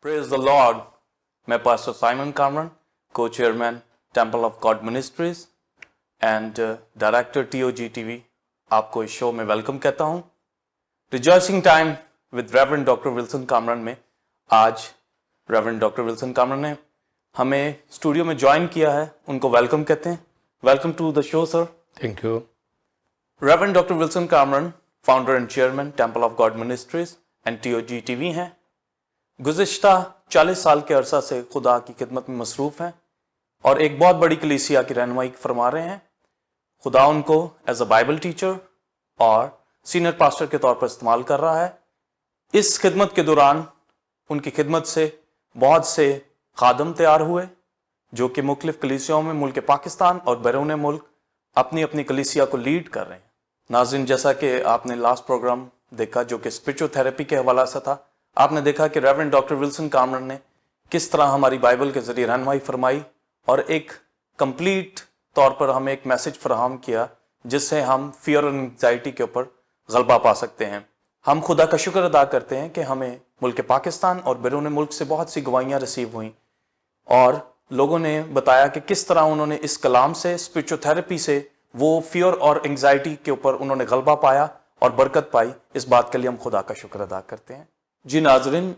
Praise the Lord. मैं pastor Simon Kamran, को chairman Temple of God Ministries and director TOG TV आपको इस show में वेलकम कहता हूं। Rejoicing time with reverend doctor Wilson Kamran में आज रेवरेंड डॉक्टर विल्सन कामरन ने हमें स्टूडियो में ज्वाइन किया है, उनको वेलकम कहते हैं। Welcome to the show sir. Thank you. Reverend doctor Wilson Kamran founder and chairman Temple of God Ministries and TOG TV हैं। गुज़िश्ता 40 साल के अरसा से खुदा की खिदमत में मसरूफ़ हैं और एक बहुत बड़ी कलीसिया की रहनुमाई फरमा रहे हैं। खुदा उनको एज अ बाइबल टीचर और सीनियर पास्टर के तौर पर इस्तेमाल कर रहा है। इस खिदमत के दौरान उनकी खिदमत से बहुत से खादम तैयार हुए जो कि मुख्तलिफ कलीसियाओं में मुल्क पाकिस्तान और बैरून मुल्क अपनी अपनी कलीसिया को लीड कर रहे हैं। नाज़रीन, जैसा कि आपने लास्ट प्रोग्राम देखा जो कि स्पिरिचुअल थेरेपी के हवाला से था, आपने देखा कि रेवरेंड डॉक्टर विल्सन कामरन ने किस तरह हमारी बाइबल के जरिए रहनुमाई फरमाई और एक कंप्लीट तौर पर हमें एक मैसेज फराहम किया जिससे हम फियर और एंग्जाइटी के ऊपर गलबा पा सकते हैं। हम खुदा का शुक्र अदा करते हैं कि हमें मुल्क पाकिस्तान और बैरून मुल्क से बहुत सी गवाहियाँ रिसीव हुई और लोगों ने बताया कि किस तरह उन्होंने इस कलाम से, स्पिरिचुअल थेरेपी से वो फियर और एंग्जाइटी के ऊपर उन्होंने गलबा पाया और बरकत पाई। इस बात के लिए हम खुदा का शुक्र अदा करते हैं। जी नाजरीन,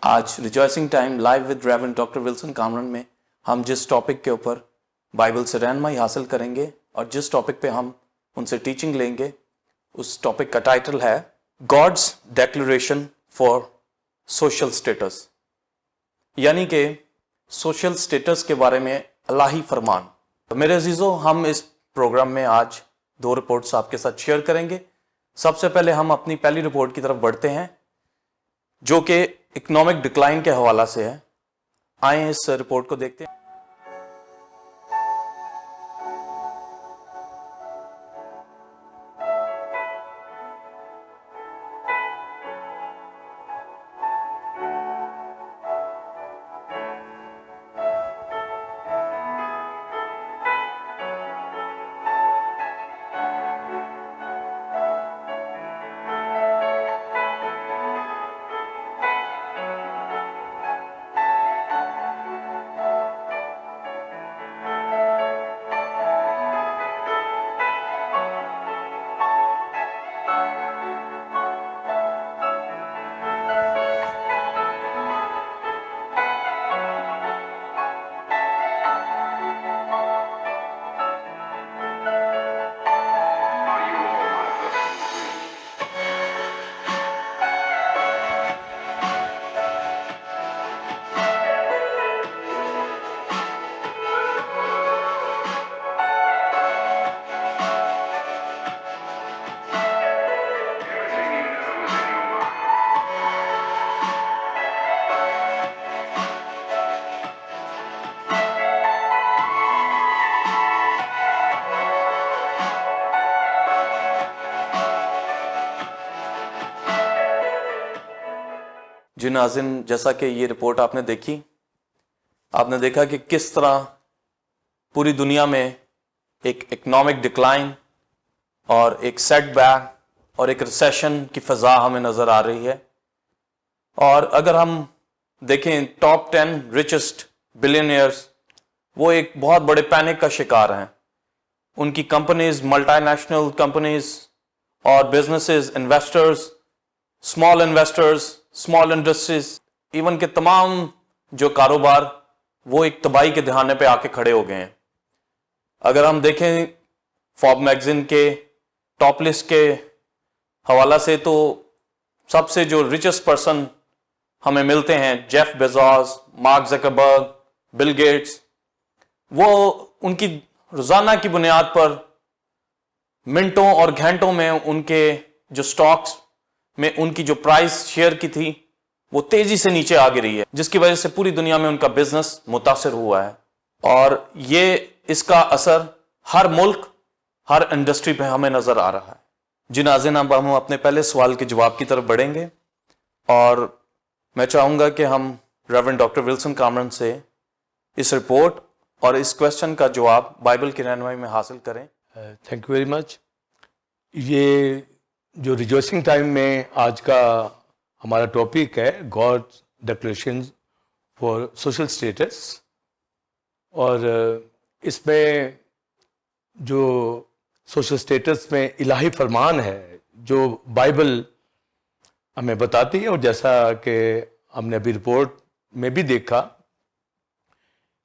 आज rejoicing time live with reverend doctor Wilson Kamran में हम जिस टॉपिक के ऊपर बाइबल से रहनुमाई हासिल करेंगे और जिस टॉपिक पे हम उनसे टीचिंग लेंगे, उस टॉपिक का टाइटल है God's declaration for social status, यानी कि सोशल स्टेटस के बारे में अल्लाही फरमान। तो मेरे अजीजों, हम इस प्रोग्राम में आज 2 रिपोर्ट्स आपके साथ शेयर करेंगे। सबसे पहले हम अपनी पहली रिपोर्ट की तरफ बढ़ते हैं जो कि इकोनॉमिक डिक्लाइन के हवाला से है। आए इस रिपोर्ट को देखते हैं। जी नाज़रीन, जैसा कि ये रिपोर्ट आपने देखी, आपने देखा कि किस तरह पूरी दुनिया में एक इकोनॉमिक डिक्लाइन और एक सेटबैक और एक रिसेशन की फ़ज़ा हमें नज़र आ रही है। और अगर हम देखें टॉप 10 रिचेस्ट बिलियनियर्स, वो एक बहुत बड़े पैनिक का शिकार हैं। उनकी कंपनीज, मल्टीनेशनल कंपनीज और businesses, investors, small investors, small industries, even के तमाम जो कारोबार, वो एक तबाही के दहाने पे आके खड़े हो गए हैं। अगर हम देखें फॉर्ब्स मैगजीन के टॉप लिस्ट के हवाला से, तो सबसे जो रिचेस्ट पर्सन हमें मिलते हैं Jeff Bezos, mark Zuckerberg, Bill Gates. वो उनकी रोजाना की बुनियाद पर मिनटों और घंटों में उनके जो स्टॉक्स में उनकी जो प्राइस शेयर की थी वो तेजी से नीचे आ गिरी है, जिसकी वजह से पूरी दुनिया में उनका बिजनेस मुतासिर हुआ है और ये इसका असर हर मुल्क, हर इंडस्ट्री पे हमें नजर आ रहा है। जी नाज़रीन, अब हम अपने पहले सवाल के जवाब की तरफ बढ़ेंगे और मैं चाहूंगा कि हम रेवरेंड डॉक्टर विल्सन कामरन से इस रिपोर्ट और इस क्वेश्चन का जवाब बाइबल की रहनुमाई में हासिल करें। Thank you very much. ये जो रिजॉइसिंग टाइम में आज का हमारा टॉपिक है God's declaration for social status, اور اس میں جو سوشل اسٹیٹس میں الہی فرمان ہے جو بائبل ہمیں بتاتی ہے، اور جیسا کہ ہم نے ابھی رپورٹ میں بھی دیکھا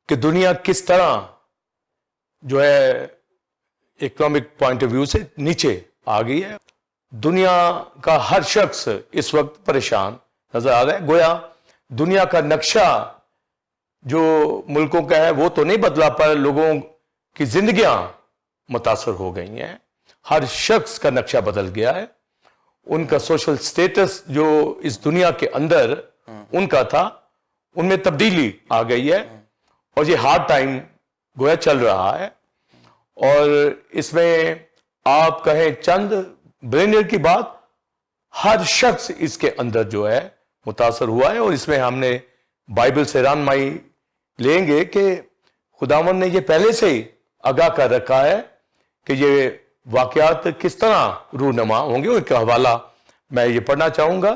کہ دنیا کس طرح جو ہے اکنامک پوائنٹ آف ویو سے نیچے آ گئی ہے. دنیا کا ہر شخص اس وقت پریشان نظر آ رہا ہے. گویا دنیا کا نقشہ جو ملکوں کا ہے وہ تو نہیں بدلا، پر لوگوں کی زندگیاں متاثر ہو گئی ہیں. ہر شخص کا نقشہ بدل گیا ہے. ان کا سوشل سٹیٹس جو اس دنیا کے اندر ان کا تھا ان میں تبدیلی آ گئی ہے، اور یہ ہارڈ ٹائم گویا چل رہا ہے. اور اس میں آپ کہیں چند بلینئر کی بات، ہر شخص اس کے اندر جو ہے متاثر ہوا ہے. اور اس میں ہم نے بائبل سے رہنمائی لیں گے کہ خداوند نے یہ پہلے سے ہی آگاہ کر رکھا ہے کہ یہ واقعات کس طرح رونما ہوں گے. ان کا حوالہ میں یہ پڑھنا چاہوں گا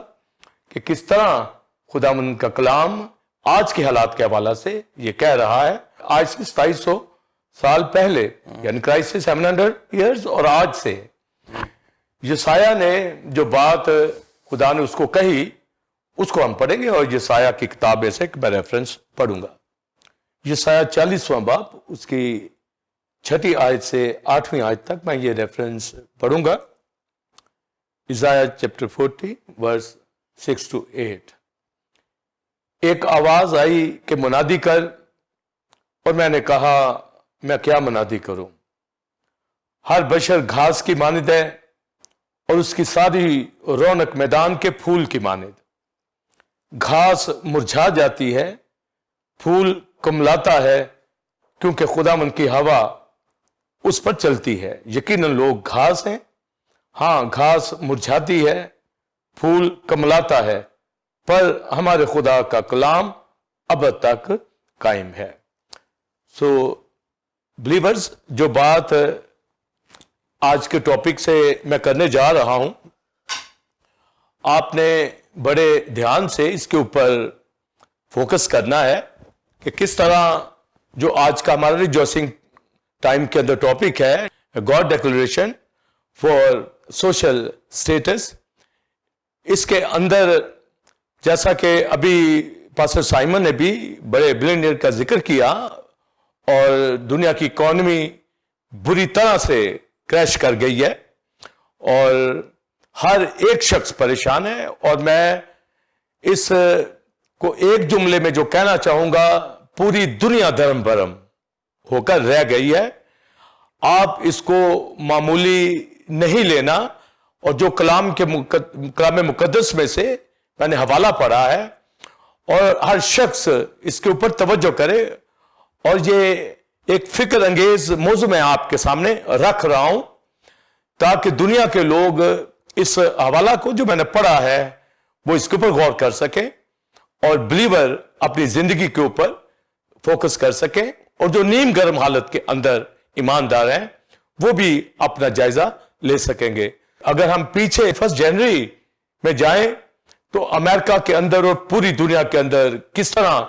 کہ کس طرح خداوند کا کلام آج کے حالات کے حوالہ سے یہ کہہ رہا ہے. آج سے 2700 سال پہلے، یعنی کرائسٹ سے 700 ایئرز، اور آج سے یسایہ نے جو بات خدا نے اس کو کہی اس کو ہم پڑھیں گے. اور یسایہ کی کتاب میں سے میں ریفرنس پڑھوں گا. یسایہ 40واں باب اس کی 6 آیت سے 8ویں آیت تک میں یہ ریفرنس پڑھوں گا. یسایہ چیپٹر 40 ورس 6 to 8. ایک آواز آئی کہ منادی کر، اور میں نے کہا میں کیا منادی کروں. ہر بشر گھاس کی مانند ہے، اور اس کی ساری رونق میدان کے پھول کی مانند. گھاس مرجھا جاتی ہے، پھول کملاتا ہے، کیونکہ خداوند کی ہوا اس پر چلتی ہے. یقیناً لوگ گھاس ہیں، ہاں گھاس مرجھاتی ہے، پھول کملاتا ہے، پر ہمارے خدا کا کلام ابد تک قائم ہے. سو بلیورز، جو بات آج کے ٹاپک سے میں کرنے جا رہا ہوں، آپ نے بڑے دھیان سے اس کے اوپر فوکس کرنا ہے کہ کس طرح جو آج کا ہمارا ریجوائسنگ ٹائم کے اندر ٹاپک ہے، God declaration for social status, اس کے اندر جیسا کہ ابھی پاسٹر سائمن نے بھی بڑے بلینئر کا ذکر کیا، اور دنیا کی اکانومی بری طرح سے کریش کر گئی ہے، اور ہر ایک شخص پریشان ہے. اور میں اس کو ایک جملے میں جو کہنا چاہوں گا، پوری دنیا درم برم ہو کر رہ گئی ہے. آپ اس کو معمولی نہیں لینا، اور جو کلام مقدس میں سے میں نے حوالہ پڑھا ہے، اور ہر شخص اس کے اوپر توجہ کرے. اور یہ ایک فکر انگیز موضوع میں آپ کے سامنے رکھ رہا ہوں تاکہ دنیا کے لوگ اس حوالہ کو جو میں نے پڑھا ہے وہ اس کے اوپر غور کر سکیں، اور بلیور اپنی زندگی کے اوپر فوکس کر سکیں، اور جو نیم گرم حالت کے اندر ایماندار ہیں وہ بھی اپنا جائزہ لے سکیں گے. اگر ہم پیچھے 1 جنوری میں جائیں تو امریکہ کے اندر اور پوری دنیا کے اندر کس طرح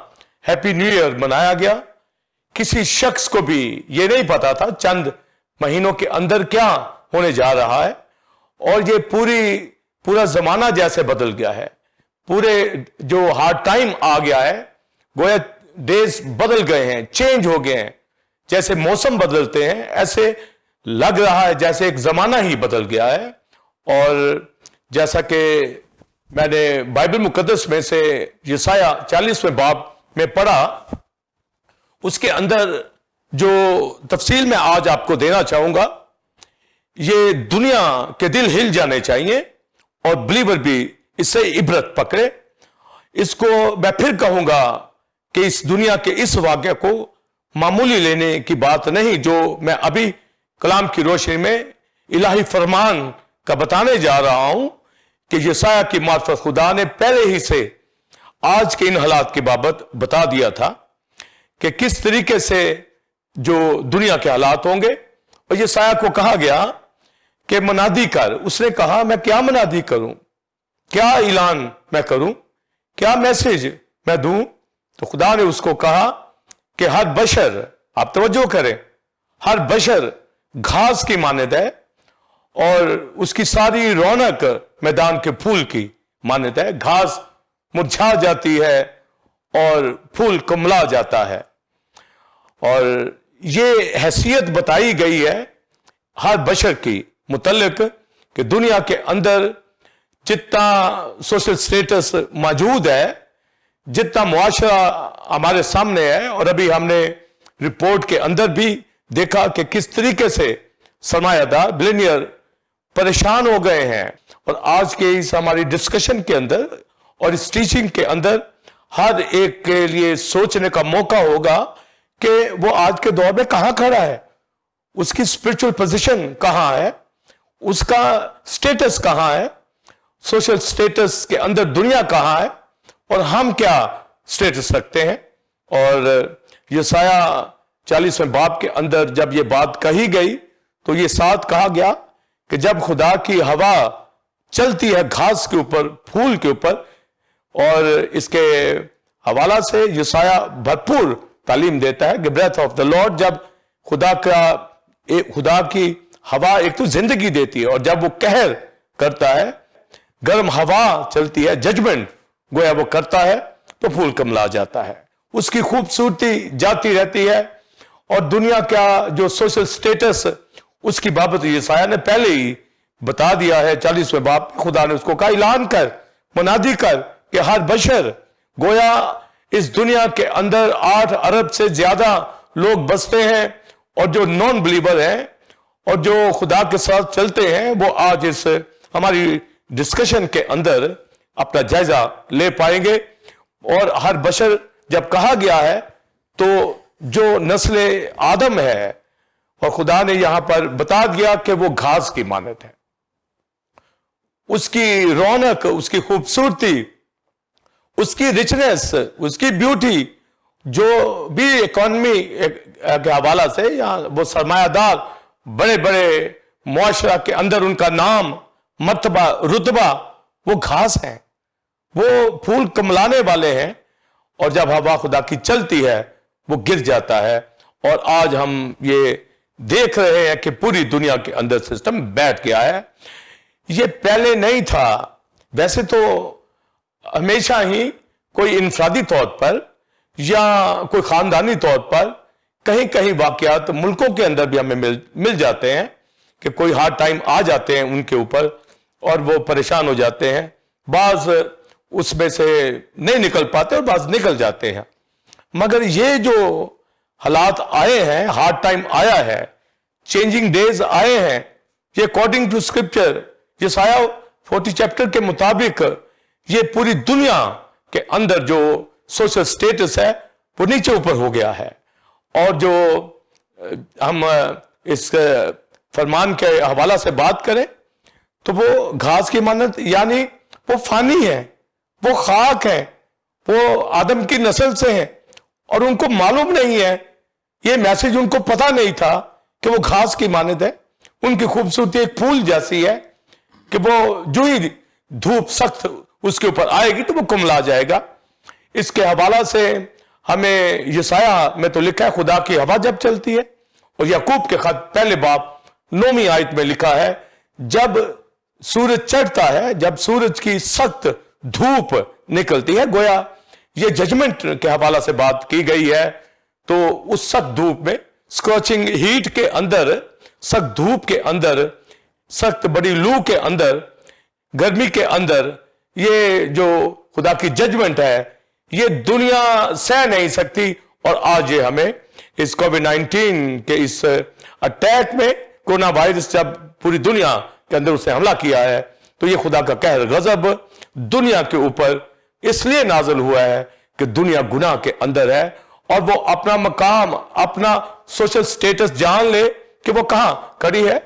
ہیپی نیو ایئر منایا گیا. کسی شخص کو بھی یہ نہیں پتا تھا چند مہینوں کے اندر کیا ہونے جا رہا ہے، اور یہ پورا زمانہ جیسے بدل گیا ہے. پورے جو ہارڈ ٹائم آ گیا ہے، گویا ڈیز بدل گئے ہیں، چینج ہو گئے ہیں. جیسے موسم بدلتے ہیں ایسے لگ رہا ہے جیسے ایک زمانہ ہی بدل گیا ہے. اور جیسا کہ میں نے بائبل مقدس میں سے یسایہ 40ویں باب میں پڑھا، اس کے اندر جو تفصیل میں آج آپ کو دینا چاہوں گا، یہ دنیا کے دل ہل جانے چاہیے، اور بلیور بھی اس سے عبرت پکڑے. اس کو میں پھر کہوں گا کہ اس دنیا کے اس واقعے کو معمولی لینے کی بات نہیں، جو میں ابھی کلام کی روشنی میں الہی فرمان کا بتانے جا رہا ہوں کہ یسایہ کی معرفت خدا نے پہلے ہی سے آج کے ان حالات کی بابت بتا دیا تھا کہ کس طریقے سے جو دنیا کے حالات ہوں گے. اور یسایہ کو کہا گیا کہ منادی کر. اس نے کہا میں کیا منادی کروں، کیا اعلان میں کروں، क्या मैसेज मैं दूं? तो खुदा ने उसको कहा कि हर बशर, आप तवज्जो करें, हर बशर घास की मानद है और उसकी सारी रौनक मैदान के फूल की मानद है। घास मुरझा जाती है और फूल कुमला जाता है। और ये हैसियत बताई गई है हर बशर की मुतल्लिक कि दुनिया के अंदर जितना सोशल स्टेटस मौजूद है, जितना मुआशरा हमारे सामने है, और अभी हमने रिपोर्ट के अंदर भी देखा कि किस तरीके से सरमायादार बिलियनियर परेशान हो गए हैं। और आज के इस हमारी डिस्कशन के अंदर और इस टीचिंग के अंदर हर एक के लिए सोचने का मौका होगा कि वो आज के दौर में कहां खड़ा है, उसकी स्पिरिचुअल पोजीशन कहां है, उसका स्टेटस कहां है, सोशल स्टेटस के अंदर दुनिया कहां है और हम क्या स्टेटस रखते हैं। और यशाया 40वें बाब के अंदर जब ये बात कही गई तो ये साथ कहा गया कि जब खुदा की हवा चलती है घास के ऊपर, फूल के ऊपर, और इसके हवाला से यशाया भरपूर तालीम देता है कि ब्रेथ ऑफ द लॉर्ड, जब खुदा की हवा एक तो जिंदगी देती है और जब वो कहर करता है, गर्म हवा चलती है, जजमेंट गोया वो करता है, तो फूल कमला जाता है, उसकी खूबसूरती जाती रहती है। और दुनिया का जो सोशल स्टेटस, उसकी बाबत यशाया ने पहले ही बता दिया है 40वें बाब। खुदा ने उसको कहा, ऐलान कर, मुनादी कर कि हर बशर, गोया इस दुनिया के अंदर 8 अरब से ज्यादा लोग बसते हैं और जो नॉन बिलीवर हैं और जो खुदा के साथ चलते हैं, वो आज इस हमारी डिस्कशन के अंदर अपना जायजा ले पाएंगे। और हर बशर जब कहा गया है तो जो नस्ल आदम है, और खुदा ने यहां पर बता दिया कि वो घास की मानद है, उसकी रौनक, उसकी खूबसूरती, उसकी रिचनेस, उसकी ब्यूटी, जो भी इकोनॉमी के हवाला से या वो सरमायादार बड़े बड़े मुआशरा के अंदर उनका नाम, मर्तबा, रुतबा, वो घास है, वो फूल कमलाने वाले हैं। और जब हवा खुदा की चलती है वो गिर जाता है। और आज हम ये देख रहे हैं कि पूरी दुनिया के अंदर सिस्टम बैठ गया है। ये पहले नहीं था। वैसे तो हमेशा ही कोई इंफरादी तौर पर या कोई खानदानी तौर पर कहीं कहीं वाकयात मुल्कों के अंदर भी हमें मिल जाते हैं कि कोई हार्ड टाइम आ जाते हैं उनके ऊपर और वो परेशान हो जाते हैं। बाज उसमें से नहीं निकल पाते और बाज निकल जाते हैं। मगर ये जो हालात आए हैं, हार्ड टाइम आया है, चेंजिंग डेज आए हैं, ये अकॉर्डिंग टू स्क्रिप्चर, यशाया 40 चैप्टर के मुताबिक ये पूरी दुनिया के अंदर जो सोशल स्टेटस है वो नीचे ऊपर हो गया है। और जो हम इस फरमान के हवाला से बात करें तो वो घास की मानद, यानी वो फानी है, वो खाक है, वो आदम की नस्ल से है और उनको मालूम नहीं है, ये मैसेज उनको पता नहीं था कि वो घास की मानद है। उनकी खूबसूरती एक फूल जैसी है कि वो जो ही धूप सख्त उसके ऊपर आएगी तो वो कुमला जाएगा। इसके हवाला से हमें यशाया में तो लिखा है खुदा की हवा जब चलती है, और याकूब के खत पहले बाब 9वीं आयत में लिखा है जब सूरज चढ़ता है, जब सूरज की सख्त धूप निकलती है, गोया ये जजमेंट के हवाला से बात की गई है। तो उस सख्त धूप में, स्कॉचिंग हीट के अंदर, सख्त धूप के अंदर, सख्त बड़ी लू के अंदर, गर्मी के अंदर, ये जो खुदा की जजमेंट है ये दुनिया सह नहीं सकती। और आज ये हमें इस कोविड-19 के इस अटैक में, कोरोना वायरस जब पूरी दुनिया के अंदर उसने हमला किया है, तो ये खुदा का कहर, गजब दुनिया के ऊपर इसलिए नाज़िल हुआ है कि दुनिया गुनाह के अंदर है और वो अपना मकाम, अपना सोशल स्टेटस जान ले कि वो कहां खड़ी है।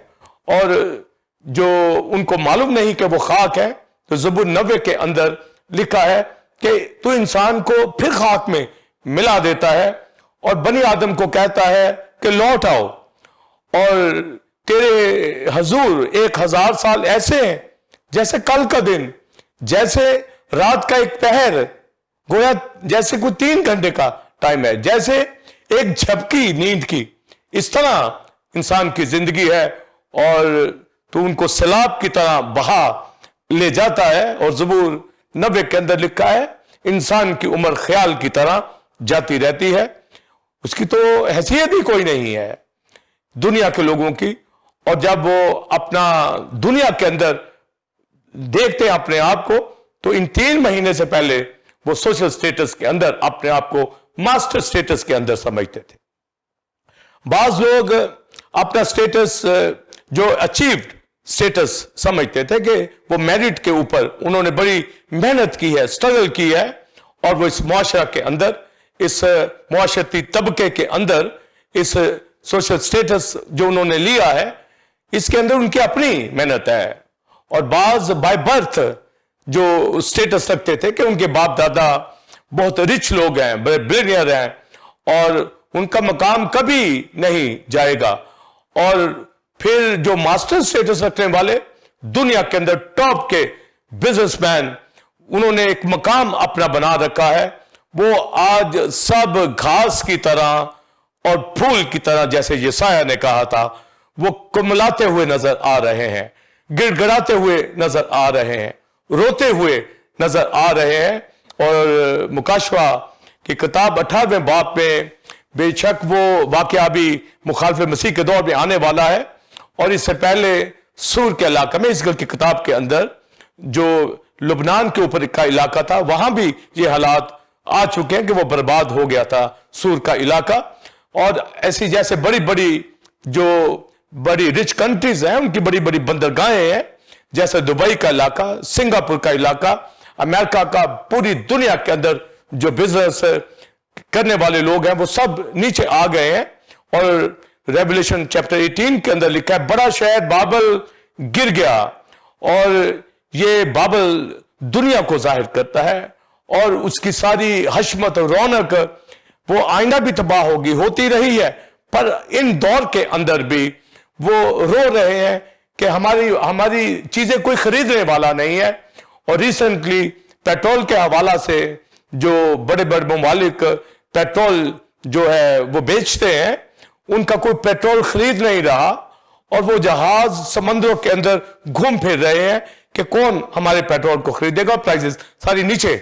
और जो उनको मालूम नहीं कि वो खाक है, तो ज़बूर 90 के अंदर लिखा है कि तू इंसान को फिर खाक में मिला देता है और बनी आदम को कहता है कि लौट आओ, और तेरे हजूर 1000 साल ऐसे हैं जैसे कल का दिन, जैसे रात का एक पहर, गोया जैसे कोई 3 घंटे का टाइम है, जैसे एक झपकी नींद की, इस तरह इंसान की जिंदगी है। और तो उनको सैलाब की तरह बहा ले जाता है। और ज़बूर 90 के अंदर लिखा है, इंसान की उम्र ख्याल की तरह जाती रहती है, उसकी तो हैसियत ही कोई नहीं है दुनिया के लोगों की। और जब वो अपना दुनिया के अंदर देखते हैं अपने आप को, तो इन 3 महीने से पहले वो सोशल स्टेटस के अंदर अपने आप को मास्टर स्टेटस के अंदर समझते थे। बाज लोग अपना स्टेटस जो अचीव्ड स्टेटस समझते थे कि वो मेरिट के ऊपर उन्होंने बड़ी मेहनत की है, स्ट्रगल की है, और वो इस मुआशरा के अंदर, इस मुआशरती तबके के अंदर, इस सोशल स्टेटस जो उन्होंने लिया है, इसके अंदर उनकी अपनी मेहनत है। और बाज बाय बर्थ जो स्टेटस रखते थे कि उनके बाप दादा बहुत रिच लोग हैं, बड़े बिलियनियर हैं, और उनका मकाम कभी नहीं जाएगा। और फिर जो मास्टर स्टेटस रखने वाले दुनिया के अंदर टॉप के बिजनेसमैन, उन्होंने एक मकाम अपना बना रखा है। वो आज सब घास की तरह और फूल की तरह, जैसे यसाया ने कहा था, वो कुमलाते हुए नजर आ रहे हैं, गिड़गिड़ाते हुए नजर आ रहे हैं, रोते हुए नजर आ रहे हैं। और मुकाशवा की किताब 18वें बाब में बेशक वो वाकया भी मुखालिफ मसीह के दौर में आने वाला है। और इससे पहले सूर के इलाका में, इसगल की किताब के अंदर जो लुबनान के ऊपर का इलाका था, वहां भी ये हालात आ चुके हैं कि वो बर्बाद हो गया था सूर का इलाका। और ऐसी जैसे बड़ी बड़ी जो बड़ी रिच कंट्रीज हैं, उनकी बड़ी बड़ी बंदरगाहें हैं, जैसे दुबई का इलाका, सिंगापुर का इलाका, अमेरिका का, पूरी दुनिया के अंदर जो बिजनेस करने वाले लोग हैं वो सब नीचे आ गए हैं। और रेवलेशन चैप्टर 18 के अंदर लिखा है, बड़ा शहर बाबल गिर गया। और ये बाबल दुनिया को जाहिर करता है, और उसकी सारी हशमत और रौनक, वो आइंदा भी तबाह होगी, होती रही है। पर इन दौर के अंदर भी वो रो रहे हैं कि हमारी चीजें कोई खरीदने वाला नहीं है। और रिसेंटली पेट्रोल के हवाला से जो बड़े बड़े ममालिक पेट्रोल जो है वो बेचते हैं, उनका कोई पेट्रोल खरीद नहीं रहा। और वो जहाज समंदरों के अंदर घूम फिर रहे हैं कि कौन हमारे पेट्रोल को खरीदेगा। प्राइसेस सारी नीचे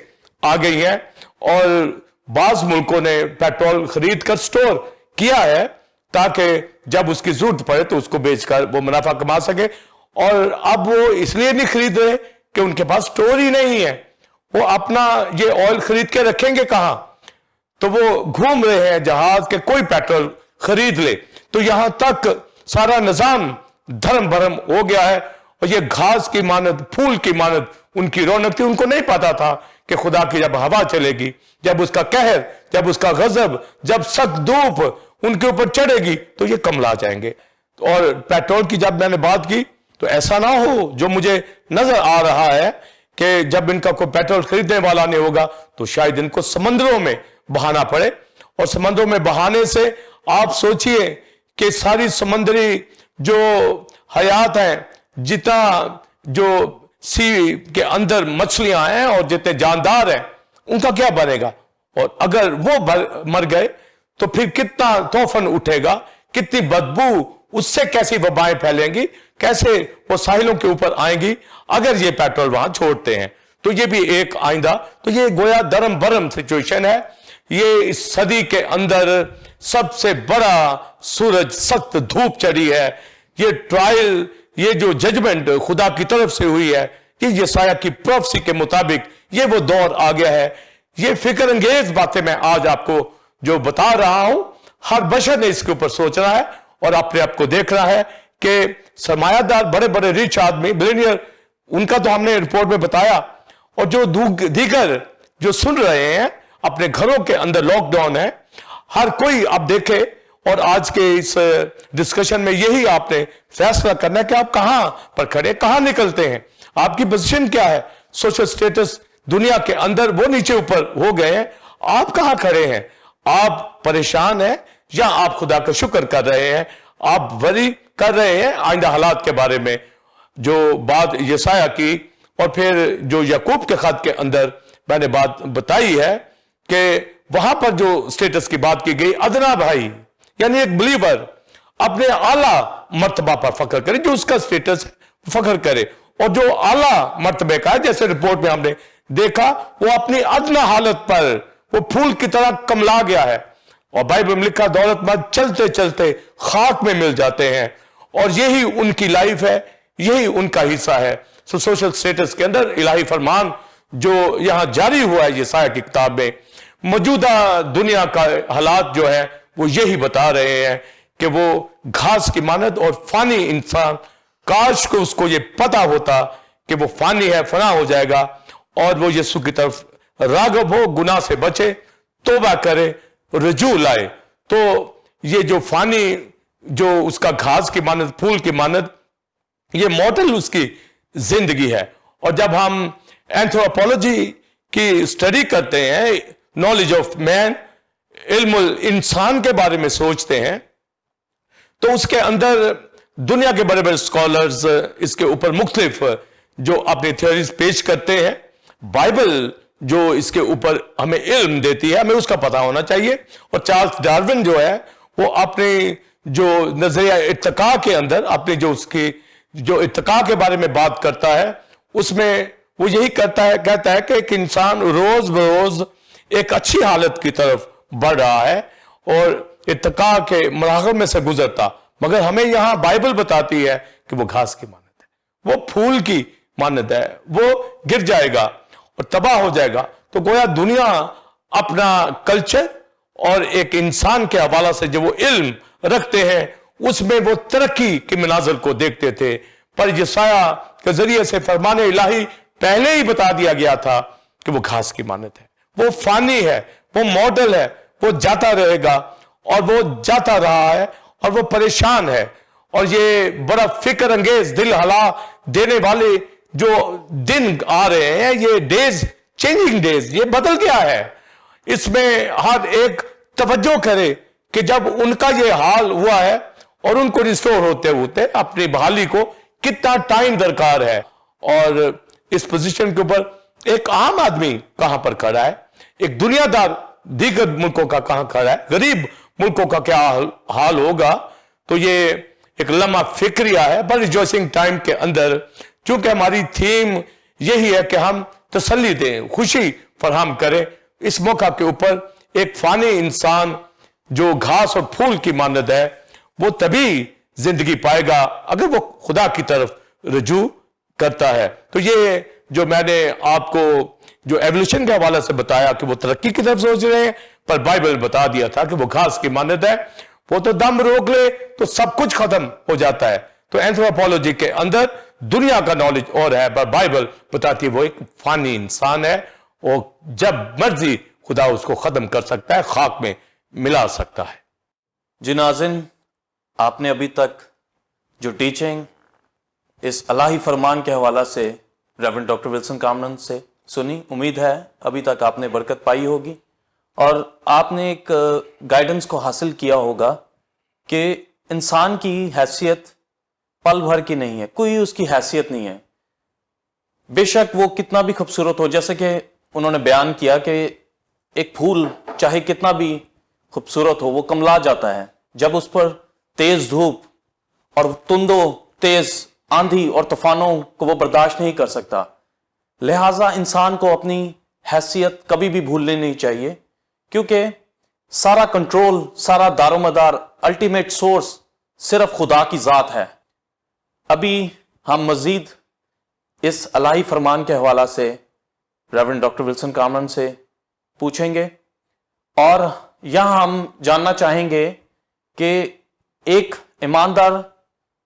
आ गई हैं। और बाज मुल्कों ने पेट्रोल खरीद कर स्टोर किया है ताकि जब उसकी जरूरत पड़े तो उसको बेचकर वो मुनाफा कमा सके। और अब वो इसलिए नहीं खरीद रहे कि उनके पास स्टोर ही नहीं है। वो अपना ये ऑयल खरीद के रखेंगे कहां? तो वो घूम रहे हैं जहाज के, कोई पेट्रोल खरीद ले। तो यहां तक सारा निजाम धर्म भरम हो गया है। और ये घास की मानद, फूल की मानद उनकी रौनक थी। उनको नहीं पता था कि खुदा की जब हवा चलेगी, जब उसका कहर, जब उसका गजब, जब सख्त धूप उनके ऊपर चढ़ेगी तो ये कमला जाएंगे। और पेट्रोल की जब मैंने बात की तो ऐसा ना हो जो मुझे नजर आ रहा है कि जब इनका कोई पेट्रोल खरीदने वाला नहीं होगा तो शायद इनको समंदरों में बहाना पड़े। और समंदरों में बहाने से आप सोचिए कि सारी समंदरी जो हयात है, जितना जो सी के अंदर मछलियां हैं और जितने जानदार हैं, उनका क्या बनेगा? और अगर वो मर गए तो फिर कितना तूफान उठेगा, कितनी बदबू, उससे कैसी वबाएं फैलेंगी, कैसे वो साहिलों के ऊपर आएंगी अगर ये पेट्रोल वहां छोड़ते हैं। तो ये भी एक आइंदा, तो ये गोया दरम बरम सिचुएशन है। ये इस सदी के अंदर सबसे बड़ा सूरज, सख्त धूप चढ़ी है। ये ट्रायल, ये जो जजमेंट खुदा की तरफ से हुई है, ये यसाया की प्रोफेसी के मुताबिक ये वो दौर आ गया है। ये फिक्र अंगेज बातें मैं आज आपको जो बता रहा हूं, हर बशर ने इसके ऊपर सोचना है और अपने आप को देख रहा है कि सरमायादार बड़े बड़े रिच आदमी, बिलियनियर, उनका तो हमने रिपोर्ट में बताया। और जो दीगर जो सुन रहे हैं, अपने घरों के अंदर लॉकडाउन है, हर कोई आप देखे। और आज के इस डिस्कशन में यही आपने फैसला करना है कि आप कहां पर खड़े, कहां निकलते हैं, आपकी पोजीशन क्या है। सोशल स्टेटस दुनिया के अंदर वो नीचे ऊपर हो गए हैं, आप कहां खड़े हैं? आप परेशान हैं या आप खुदा का शुक्र कर रहे हैं? आप वरी कर रहे हैं आइंदा हालात के बारे में, जो बात यसाया की और फिर जो याकूब के खत के अंदर میں نے بات بتائی ہے کہ وہاں پر جو سٹیٹس کی بات کی گئی، ادنا بھائی یعنی ایک بلیور اپنے اعلیٰ مرتبہ پر فخر کرے، جو اس کا سٹیٹس فخر کرے، اور جو اعلیٰ مرتبے کا ہے جیسے رپورٹ میں ہم نے دیکھا وہ اپنی ادنا حالت پر وہ پھول کی طرح کملا گیا ہے، اور بائبل میں لکھا دولت مند چلتے چلتے خاک میں مل جاتے ہیں، اور یہی ان کی لائف ہے، یہی ان کا حصہ ہے۔ سوشل سٹیٹس کے اندر الہی فرمان جو یہاں جاری ہوا ہے یسایہ کی کتاب میں، موجودہ دنیا کا حالات جو ہے وہ یہی بتا رہے ہیں کہ وہ گھاس کی مانند اور فانی انسان، کاش کو اس کو یہ پتا ہوتا کہ وہ فانی ہے، فنا ہو جائے گا، اور وہ یسوع کی طرف راغب ہو، گناہ سے بچے، توبہ کرے، رجوع لائے۔ تو یہ جو فانی، جو اس کا گھاس کی مانند، پھول کی مانند، یہ مورٹل اس کی زندگی ہے۔ اور جب ہم اینتھروپولوجی کی اسٹڈی کرتے ہیں، نالج آف مین، علم انسان کے بارے میں سوچتے ہیں، تو اس کے اندر دنیا کے بڑے بڑے اسکالرز اس کے اوپر مختلف جو اپنی تھیوریز پیش کرتے ہیں۔ بائبل جو اس کے اوپر ہمیں علم دیتی ہے، ہمیں اس کا پتہ ہونا چاہیے۔ اور چارلس ڈارون جو ہے وہ اپنے جو نظریہ ارتقاء کے اندر، اپنے جو اس کی جو ارتقاء کے بارے میں بات کرتا ہے، اس میں وہ یہی کہتا ہے کہ ایک انسان روز بروز ایک اچھی حالت کی طرف بڑھ رہا ہے اور ارتقاء کے مراحل میں سے گزرتا، مگر ہمیں یہاں بائبل بتاتی ہے کہ وہ گھاس کی مانند ہے، وہ پھول کی مانند ہے، وہ گر جائے گا اور تباہ ہو جائے گا۔ تو گویا دنیا اپنا کلچر اور ایک انسان کے حوالہ سے جو وہ علم رکھتے ہیں، اس میں وہ ترقی کے مناظر کو دیکھتے تھے، پر یسایہ کے ذریعے سے فرمان الہی پہلے ہی بتا دیا گیا تھا کہ وہ گھاس کی مانند ہے، وہ فانی ہے، وہ ماڈل ہے، وہ جاتا رہے گا، اور وہ جاتا رہا ہے، اور وہ پریشان ہے۔ اور یہ بڑا فکر انگیز، دل ہلا دینے والے جو دن آ رہے ہیں، یہ ڈیز، چینجنگ ڈیز، یہ بدل گیا ہے۔ اس میں ہر ایک توجہ کرے کہ جب ان کا یہ حال ہوا ہے اور ان کو ریسٹور ہوتے اپنی بحالی کو کتنا ٹائم درکار ہے، اور اس پوزیشن کے اوپر ایک عام آدمی کہاں پر کھڑا ہے، ایک دنیا دار دیگر ملکوں کا کہاں کھڑا ہے، غریب ملکوں کا کیا حال ہوگا۔ تو یہ ایک لمحہ فکریہ ہے، پر ریجوائسنگ ٹائم کے اندر چونکہ ہماری تھیم یہی ہے کہ ہم تسلی دیں، خوشی فراہم کریں، اس موقع کے اوپر ایک فانی انسان جو گھاس اور پھول کی مانند ہے، وہ تبھی زندگی پائے گا اگر وہ خدا کی طرف رجوع کرتا ہے۔ تو یہ جو میں نے آپ کو جو ایولیوشن کے حوالے سے بتایا کہ وہ ترقی کی طرف سوچ رہے ہیں، پر بائبل بتا دیا تھا کہ وہ گھاس کی مانند ہے، وہ تو دم روک لے تو سب کچھ ختم ہو جاتا ہے۔ تو اینتھروپولوجی کے اندر دنیا کا نالج اور ہے، پر بائبل بتاتی ہے وہ ایک فانی انسان ہے، اور جب مرضی خدا اس کو ختم کر سکتا ہے، خاک میں ملا سکتا ہے۔ جی ناظرین، آپ نے ابھی تک جو ٹیچنگ اس الہی فرمان کے حوالہ سے ریورنڈ ڈاکٹر ولسن کامرن سے سنی، امید ہے ابھی تک آپ نے برکت پائی ہوگی، اور آپ نے ایک گائیڈنس کو حاصل کیا ہوگا کہ انسان کی حیثیت پل بھر کی نہیں ہے، کوئی اس کی حیثیت نہیں ہے، بے شک وہ کتنا بھی خوبصورت ہو۔ جیسے کہ انہوں نے بیان کیا کہ ایک پھول چاہے کتنا بھی خوبصورت ہو، وہ کملا جاتا ہے جب اس پر تیز دھوپ اور تند و تیز آندھی اور طوفانوں کو وہ برداشت نہیں کر سکتا۔ لہٰذا انسان کو اپنی حیثیت کبھی بھی بھولنی نہیں چاہیے، کیونکہ سارا کنٹرول، سارا دار و مدار، الٹیمیٹ سورس صرف خدا کی ذات ہے۔ ابھی ہم مزید اس الہی فرمان کے حوالہ سے ریورنڈ ڈاکٹر ولسن کامرن سے پوچھیں گے، اور یہاں ہم جاننا چاہیں گے کہ ایک ایماندار،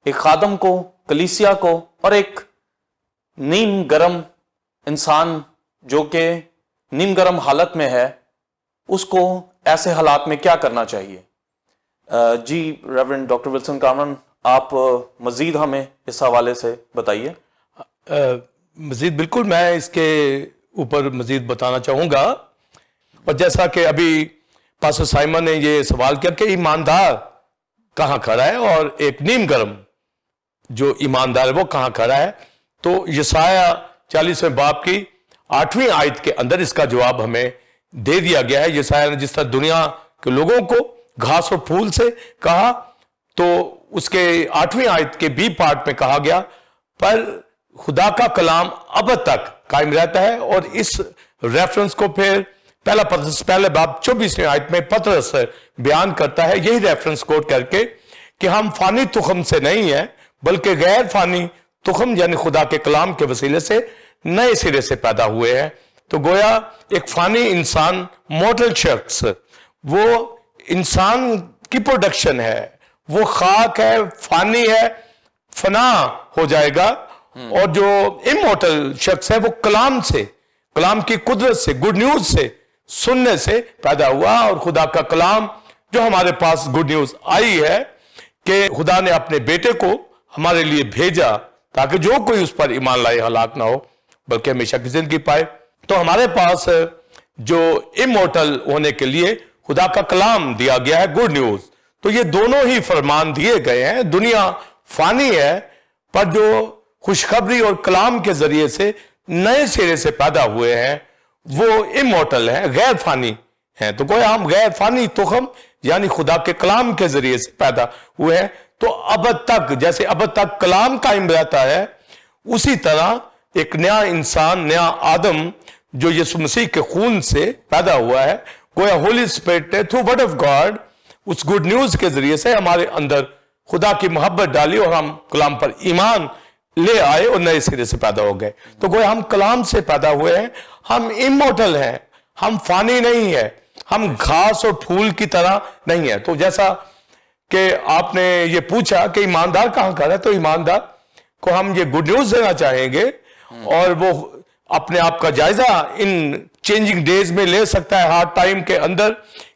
ایک خادم کو، کلیسیا کو، اور ایک نیم گرم انسان جو کہ نیم گرم حالت میں ہے، اس کو ایسے حالات میں کیا کرنا چاہیے۔ جی ریورنڈ ڈاکٹر ولسن کامرن، آپ مزید ہمیں اس حوالے سے بتائیے۔ مزید بالکل میں اس کے اوپر مزید بتانا چاہوں گا، اور جیسا کہ ابھی پاسٹر سائمن نے یہ سوال کیا کہ ایماندار کہاں کھڑا ہے اور ایک نیم گرم جو ایماندار ہے وہ کہاں کھڑا ہے، تو یسایہ 40ویں باب کی 8वीं आयत के अंदर इसका जवाब हमें दे दिया गया है। यशायाह ने जिस तरह दुनिया के लोगों को घास और फूल से कहा, तो उसके 8वीं आयत के बी पार्ट में कहा गया, पर खुदा का कलाम अब तक कायम रहता है। और इस रेफरेंस को फिर पहले बाब 24वीं आयत में पतरस बयान करता है, यही रेफरेंस कोट करके कि हम फानी तुखम से नहीं है बल्कि गैर फानी तुखम यानी खुदा के कलाम के वसीले से नए सिरे से पैदा हुए हैं। तो गोया एक फानी इंसान, मॉर्टल शख्स, वो इंसान की प्रोडक्शन है, वो खाक है, फानी है, फना हो जाएगा। और जो इमॉर्टल शख्स है वो कलाम से, कलाम की कुदरत से, गुड न्यूज से, सुनने से पैदा हुआ। और खुदा का कलाम जो हमारे पास गुड न्यूज आई है कि खुदा ने अपने बेटे को हमारे लिए भेजा ताकि जो कोई उस पर ईमान लाए हलाक ना हो बल्कि हमेशा की जिंदगी पाए। तो हमारे पास जो इमॉर्टल होने के लिए खुदा का कलाम दिया गया है, गुड न्यूज। तो ये दोनों ही फरमान दिए गए हैं। दुनिया फानी है, पर जो खुशखबरी और कलाम के जरिए से नए सिरे से पैदा हुए हैं वो इमॉर्टल है, गैर फानी हैं। तो कोई हम गैर फानी तुखम यानी खुदा के कलाम के जरिए से पैदा हुए हैं। तो अब तक, जैसे अब तक कलाम कायम रहता है, उसी तरह एक नया इंसान, नया आदम जो यीशु मसीह के खून से पैदा हुआ है, गोया होली स्पिरिट ने थ्रू वर्ड ऑफ गॉड उस गुड न्यूज के जरिए से हमारे अंदर खुदा की मोहब्बत डाली और हम कलाम पर ईमान ले आए और नए सिरे से पैदा हो गए। तो गोया हम कलाम से पैदा हुए हैं, हम इमॉर्टल हैं, हम फानी नहीं है, हम घास और फूल की तरह नहीं है। तो जैसा कि आपने ये पूछा कि ईमानदार कहां का है, तो ईमानदार को हम ये गुड न्यूज देना चाहेंगे और वो अपने आप का जायजा इन चेंजिंग डेज में ले सकता है, हार्ड टाइम के अंदर,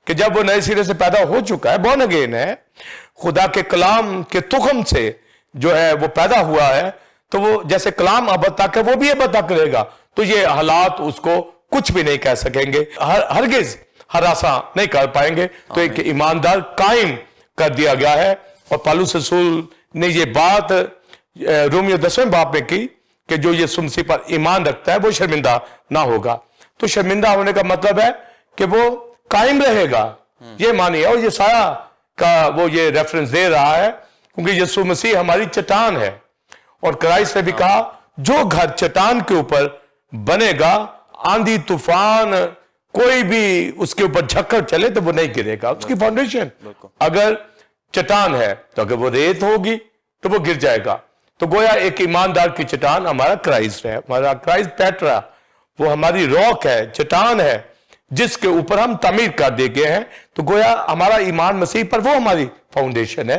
कि जब वो नए सिरे से पैदा हो चुका है, बॉर्न अगेन है, खुदा के कलाम के तुखम से जो है वो पैदा हुआ है, तो वो जैसे कलाम अब तक है वो भी अब तक रहेगा। तो ये हालात उसको कुछ भी नहीं कह सकेंगे, हरगिज हरासा नहीं कर पाएंगे। तो एक ईमानदार कायम कर दिया गया है। और पौलुस रसूल ने ये बात रोमियो 10वें बाब में की कि जो यीशु मसीह पर ईमान रखता है वो शर्मिंदा ना होगा। तो शर्मिंदा होने का मतलब है कि वो कायम रहेगा, ये मानिए। और ये सारा का वो ये रेफरेंस दे रहा है क्योंकि यीशु मसीह हमारी चट्टान है। और क्राइस्ट ने भी कहा जो घर चट्टान के ऊपर बनेगा, आंधी तूफान कोई भी उसके ऊपर झक्कर चले तो वो नहीं गिरेगा। उसकी फाउंडेशन अगर चट्टान है तो अगर वो रेत होगी तो वो गिर जाएगा। तो गोया एक ईमानदार की चट्टान हमारा क्राइस्ट है, हमारा क्राइस्ट पेट्रा, वो हमारी रॉक है, चट्टान है जिसके ऊपर हम तामीर कर दिए गए हैं। तो गोया हमारा ईमान मसीह पर, वो हमारी फाउंडेशन है,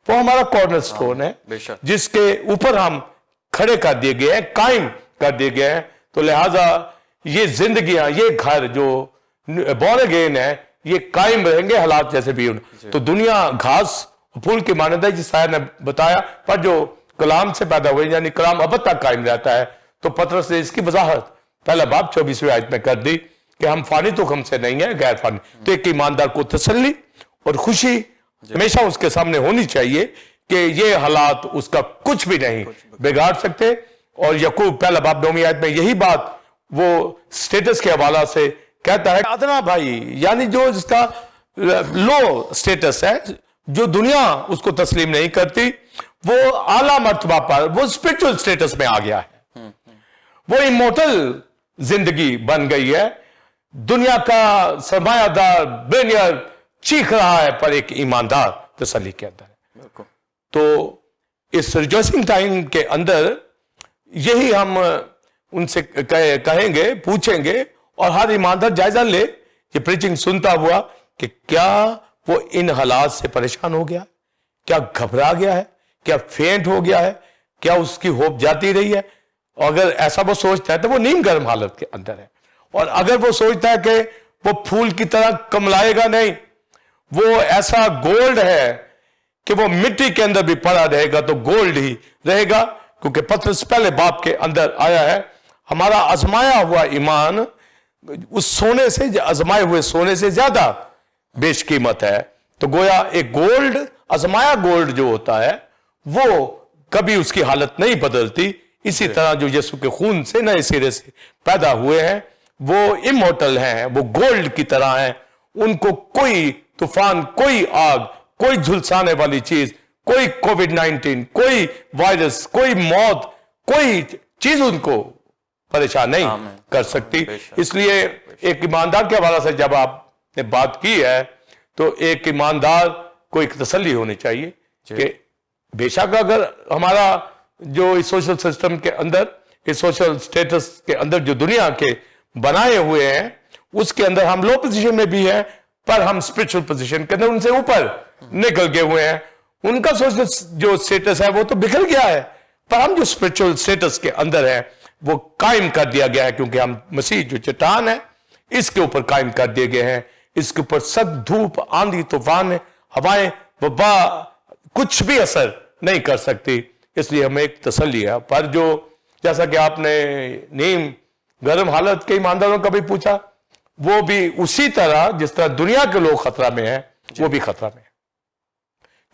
वो हमारा कॉर्नरस्टोन है जिसके ऊपर हम खड़े कर दिए गए हैं, कायम कर दिए गए हैं। तो लिहाजा ये जिंदगियां, ये घर जो बॉर्न अगेन है, ये कायम रहेंगे हालात जैसे भी हों। तो दुनिया घास फूल की मान्यता जिस शायर ने बताया, पर जो कलाम से पैदा हुए यानी कलाम अब तक कायम रहता है। तो पतरस ने इसकी वजाहत पहला बाब 24वीं आयत में कर दी कि हम फानी तो हम से नहीं है, गैर फानी। तो एक ईमानदार को तसल्ली और खुशी हमेशा उसके सामने होनी चाहिए कि ये हालात उसका कुछ भी नहीं बिगाड़ सकते। और यकूब पहला बाब 9वीं आयत में यही बात वो स्टेटस के हवाला से कहता है, अदना भाई यानी जो जिसका लो स्टेटस है, जो दुनिया उसको तस्लीम नहीं करती, वो आला मर्तबा पर, वो स्पिरिचुअल स्टेटस में आ गया है, वो इमोर्टल जिंदगी बन गई है। दुनिया का सरमायादार बिलियनर चीख रहा है पर एक ईमानदार तसल्ली के अंदर है। तो इस रिजॉइसिंग टाइम के अंदर यही हम उनसे कहेंगे, पूछेंगे और हर ईमानदार जायजा ले, ये प्रीचिंग सुनता हुआ कि क्या वो इन हालात से परेशान हो गया, क्या घबरा गया है, क्या फेंट हो गया है, क्या उसकी होप जाती रही है। और अगर ऐसा वो सोचता है तो वो नीम गर्म हालत के अंदर है। और अगर वो सोचता है कि वो फूल की तरह कमलाएगा नहीं, वो ऐसा गोल्ड है कि वो मिट्टी के अंदर भी पड़ा रहेगा तो गोल्ड ही रहेगा। क्योंकि पतरस पहले बाप के अंदर आया है, हमारा आजमाया हुआ ईमान उस सोने से, आजमाए हुए सोने से ज्यादा बेशकीमत है। तो गोया एक गोल्ड, आजमाया गोल्ड जो होता है वो कभी उसकी हालत नहीं बदलती, इसी तरह जो यीशु के खून से नए सिरे से पैदा हुए हैं वो इमोर्टल हैं, वो गोल्ड की तरह हैं। उनको कोई तूफान, कोई आग, कोई झुलसाने वाली चीज, कोई कोविड-19, कोई वायरस, कोई मौत, कोई चीज उनको परेशान नहीं कर सकती। इसलिए एक ईमानदार के हवाले से जब आपने बात की है तो एक ईमानदार को एक तसल्ली होनी चाहिए कि बेशक अगर हमारा जो इस सोशल सिस्टम के अंदर, इस सोशल स्टेटस के अंदर जो दुनिया के बनाए हुए हैं उसके अंदर हम लो पोजीशन में भी है, पर हम स्पिरिचुअल पोजीशन के अंदर उनसे ऊपर निकल गए हुए हैं। उनका सोशल जो स्टेटस है वो तो बिखर गया है, पर हम जो स्पिरिचुअल स्टेटस के अंदर है वो कायम कर दिया गया है, क्योंकि हम मसीह जो चट्टान है इसके ऊपर कायम कर दिए गए हैं। इसके ऊपर सख्त धूप, आंधी, तूफान, हवाएं, वबा कुछ भी असर नहीं कर सकती। इसलिए हमें एक तसल्ली है। पर जो जैसा कि आपने नीम गर्म हालत के ईमानदारों का भी पूछा, वो भी उसी तरह जिस तरह दुनिया के लोग खतरा में हैं वो भी खतरा में है।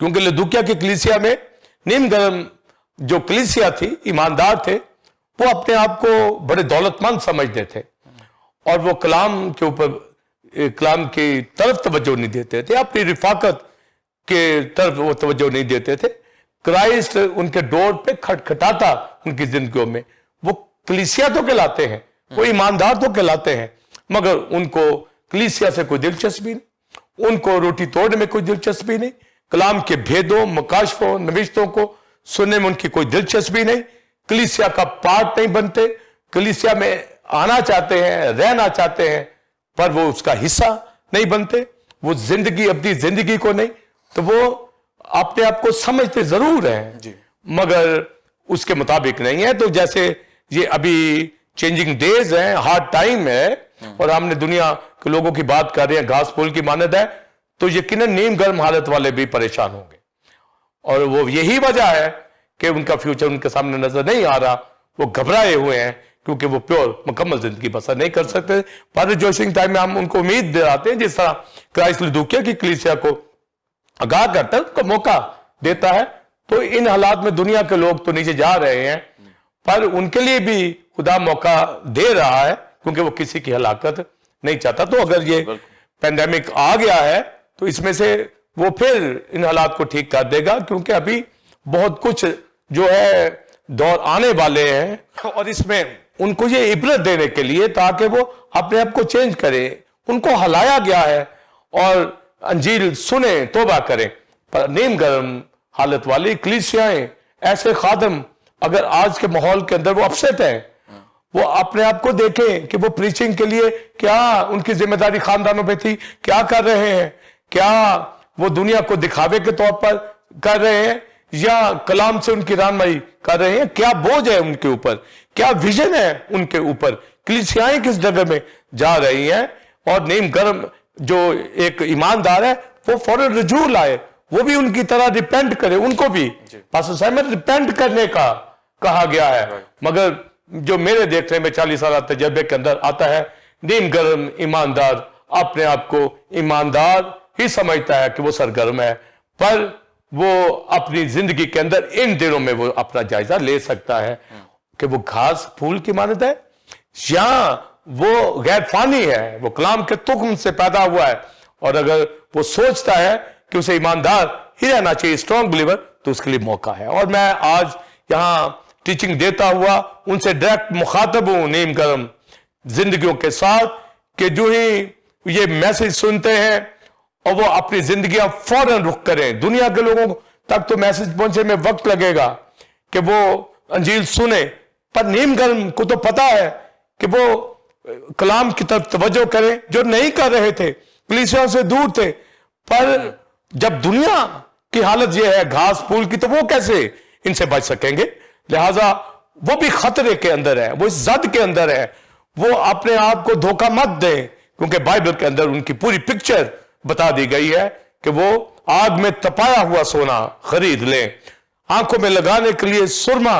क्योंकि लदुकिया की कलीसिया में नीम गर्म जो कलीसिया थी, ईमानदार थे, वो अपने आप को बड़े दौलतमंद समझते थे और वो कलाम के ऊपर, कलाम की तरफ तवज्जो नहीं देते थे, अपनी रिफाकत के तरफ वो तवज्जो नहीं देते थे। क्राइस्ट उनके डोर पे खटखटाता उनकी जिंदगियों में। वो कलीसिया तो कहलाते हैं, वो ईमानदार तो कहलाते हैं, मगर उनको कलीसिया से कोई दिलचस्पी नहीं, उनको रोटी तोड़ने में कोई दिलचस्पी नहीं, कलाम के भेदों, मुकाशफों, नविश्तों को सुनने में उनकी कोई दिलचस्पी नहीं, कलीसिया का पार्ट नहीं बनते, कलीसिया में आना चाहते हैं, रहना चाहते हैं, पर वो उसका हिस्सा नहीं बनते, वो जिंदगी, अपनी जिंदगी को नहीं, तो वो अपने आप को समझते जरूर हैं मगर उसके मुताबिक नहीं है। तो जैसे ये अभी चेंजिंग डेज हैं, हार्ड टाइम है और हमने दुनिया के लोगों की बात कर रहे हैं, घास फूल की मानद है, तो यकीनन नीम गर्म हालत वाले भी परेशान होंगे और वो यही वजह है कि उनका फ्यूचर उनके सामने नजर नहीं आ रहा। वो घबराए हुए हैं क्योंकि वो प्योर मुकम्मल जिंदगी बसर नहीं कर सकते। पर रिजॉइसिंग टाइम में हम उनको उम्मीद दिलाते हैं, जिस तरह क्राइस्ट लदुकिया की कलीसिया को आगाह करता है, उनको मौका देता है। तो इन हालात में दुनिया के लोग तो नीचे जा रहे हैं, पर उनके लिए भी खुदा मौका दे रहा है क्योंकि वो किसी की हलाकत नहीं चाहता। तो अगर ये पेंडेमिक आ गया है तो इसमें से वो फिर इन हालात को ठीक कर देगा, क्योंकि अभी बहुत कुछ जो है दौर आने वाले हैं और इसमें उनको ये इबरत देने के लिए ताकि वो अपने आप को चेंज करें, उनको हलाया गया है और अंजील सुने, तौबा करें। पर नीम गर्म हालत वाली कलीसियाएं, ऐसे खादम अगर आज के माहौल के अंदर वो अपसेट हैं, वो अपने आप को देखें कि वो प्रीचिंग के लिए क्या उनकी जिम्मेदारी खानदानों पे थी, क्या कर रहे हैं, क्या वो दुनिया को दिखावे के तौर पर कर रहे हैं या कलाम से उनकी रहनुमाई कर रहे हैं, क्या बोझ है उनके ऊपर, क्या विजन है उनके ऊपर, कलीसियाएं किस जगह में जा रही हैं। और नीम गर्म जो एक ईमानदार है वो फौरन रजू लाए, वो भी उनकी तरह रिपेंट करे, उनको भी पास्टर साहब रिपेंट करने का कहा गया है। मगर जो मेरे देखने में 40 साल तजर्बे के अंदर आता है, नीम गर्म ईमानदार अपने आप को ईमानदार ही समझता है कि वो सरगर्म है, पर वो अपनी जिंदगी के अंदर इन दिनों में वो अपना जायजा ले सकता है कि वो घास फूल की मानद है या वो गैर फानी है, वो कलाम के तुख्म से पैदा हुआ है। और अगर वो सोचता है कि उसे ईमानदार ही रहना चाहिए, स्ट्रॉन्ग बिलीवर, तो उसके लिए मौका है। और मैं आज यहां टीचिंग देता हुआ उनसे डायरेक्ट मुखातब हूं नीम गर्म जिंदगियों के साथ कि जो ही ये मैसेज सुनते हैं और वो अपनी जिंदगियां फौरन रुख करें। दुनिया के लोगों तक तो मैसेज पहुंचे में वक्त लगेगा कि वो अंजील सुने, पर नीम गर्म को तो पता है कि वो कलाम की तरफ तवज्जो करें, जो नहीं कर रहे थे, कलीसिया से दूर थे। पर जब दुनिया की हालत यह है घास फूल की, तो वो कैसे इनसे बच सकेंगे। लिहाजा वो भी खतरे के अंदर है, वो इस जद के अंदर है। वो अपने आप को धोखा मत दें, क्योंकि बाइबल के अंदर उनकी पूरी पिक्चर बता दी गई है कि वो आग में तपाया हुआ सोना खरीद लें, आंखों में लगाने के लिए सुरमा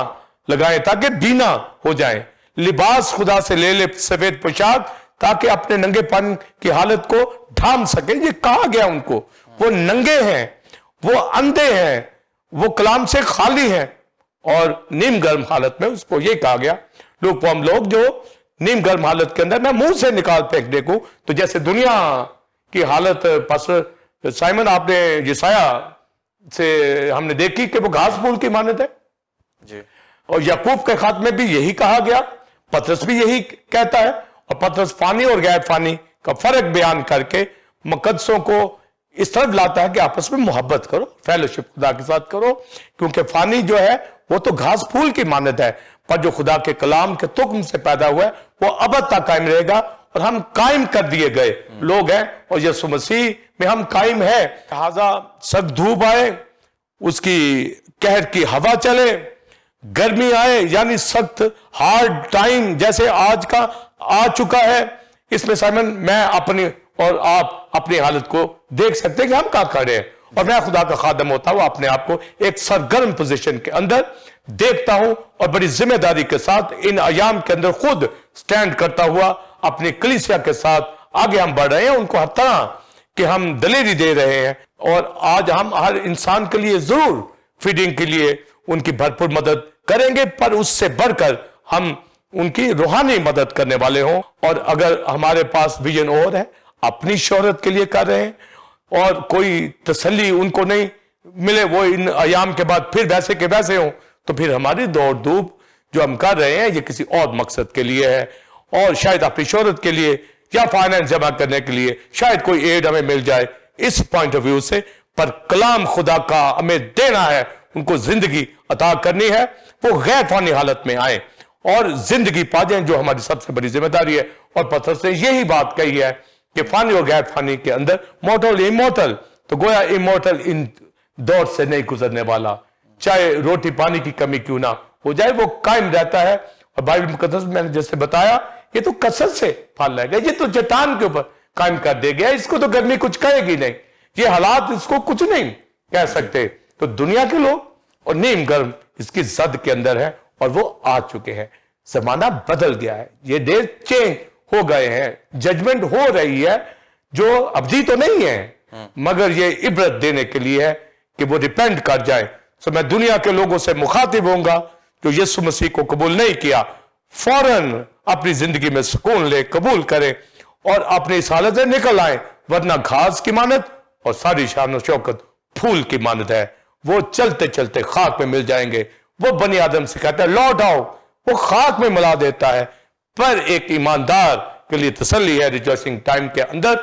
लगाएं ताकि बीना हो जाएं, लिबास खुदा से ले ले सफेद पोशाक ताकि अपने नंगेपन की हालत को ढांप सके। ये कहा गया उनको, वो नंगे हैं, वो अंधे हैं, वो कलाम से खाली हैं, اور نیم گرم حالت میں اس کو یہ کہا گیا ہم لوگ جو نیم گرم حالت کے اندر میں منہ سے نکال پھینکنے کو، تو جیسے دنیا کی حالت پاسٹر سائمن آپ نے یسایہ سے ہم نے دیکھی کہ وہ گھاس پھول کی مانند ہے، جی، اور یعقوب کے خط میں بھی یہی کہا گیا، پطرس بھی یہی کہتا ہے، اور پطرس فانی اور غیر فانی کا فرق بیان کر کے مقدسوں کو اس طرف لاتا ہے کہ آپس میں محبت کرو، فیلوشپ خدا کے ساتھ کرو، کیونکہ فانی جو ہے وہ تو گھاس پھول کی مانند ہے، پر جو خدا کے کلام کے تخم سے پیدا ہوا ہے وہ ابد تک قائم رہے گا، اور ہم قائم کر دیے گئے لوگ ہیں، اور یسوع مسیح میں ہم قائم ہیں۔ لہذا سخت دھوپ آئے، اس کی قہر کی ہوا چلے، گرمی آئے، یعنی سخت ہارڈ ٹائم جیسے آج کا آ چکا ہے، اس میں سائمن میں اپنی اور آپ اپنی حالت کو دیکھ سکتے ہیں کہ ہم کہاں کھڑے ہیں، اور میں خدا کا خادم ہوتا ہوں اپنے آپ کو ایک سرگرم پوزیشن کے اندر دیکھتا ہوں، اور بڑی ذمہ داری کے ساتھ ان ایام کے اندر خود سٹینڈ کرتا ہوا اپنی کلیسیا کے ساتھ آگے ہم بڑھ رہے ہیں، ان کو ہر طرح کہ ہم دلیری دے رہے ہیں، اور آج ہم ہر انسان کے لیے ضرور فیڈنگ کے لیے ان کی بھرپور مدد کریں گے، پر اس سے بڑھ کر ہم ان کی روحانی مدد کرنے والے ہوں، اور اگر ہمارے پاس ویژن اور ہے اپنی شہرت کے لیے کر رہے ہیں، اور کوئی تسلی ان کو نہیں ملے، وہ ان ایام کے بعد پھر ویسے کے ویسے ہوں، تو پھر ہماری دوڑ دھوپ جو ہم کر رہے ہیں یہ کسی اور مقصد کے لیے ہے، اور شاید اپنی شہرت کے لیے یا فائنانس جمع کرنے کے لیے، شاید کوئی ایڈ ہمیں مل جائے اس پوائنٹ آف ویو سے، پر کلام خدا کا ہمیں دینا ہے، ان کو زندگی عطا کرنی ہے، وہ غیر فانی حالت میں آئیں اور زندگی پا جائیں، جو ہماری سب سے بڑی ذمہ داری ہے۔ اور پطرس نے یہی بات کہی ہے کہ فانی اور غیر فانی کے اندر مورٹل ایمورٹل، تو گویا ایمورٹل ان دور سے نہیں گزرنے والا، چاہے روٹی پانی کی کمی کیوں نہ ہو جائے، وہ قائم رہتا ہے۔ اور بائبل مقدس میں نے جیسے بتایا یہ تو کثرت سے پھل لے گا، یہ تو چٹان کے اوپر قائم کر دے گیا، اس کو تو گرمی کچھ کہے گی نہیں، یہ حالات اس کو کچھ نہیں کہہ سکتے۔ تو دنیا کے لوگ اور نیم گرم اس کی زد کے اندر ہے، اور وہ آ چکے ہیں، زمانہ بدل گیا ہے، یہ ڈیز چینج ہو گئے ہیں، ججمنٹ ہو رہی ہے جو ابدی تو نہیں ہے، مگر یہ عبرت دینے کے لیے ہے کہ وہ ریپینٹ کر جائے۔ سو میں دنیا کے لوگوں سے مخاطب ہوں گا جو یسوع مسیح کو قبول نہیں کیا، فوراً اپنی زندگی میں سکون لے، قبول کرے اور اپنی اس حالت سے نکل آئے، ورنہ گھاس کی مانند اور ساری شان و شوکت پھول کی مانند ہے، وہ چلتے چلتے خاک میں مل جائیں گے۔ وہ بنی آدم سے کہتا ہے لوٹ آؤ، وہ خاک میں ملا دیتا ہے، پر ایک ایماندار کے لیے تسلی ہے ریجوائسنگ ٹائم کے اندر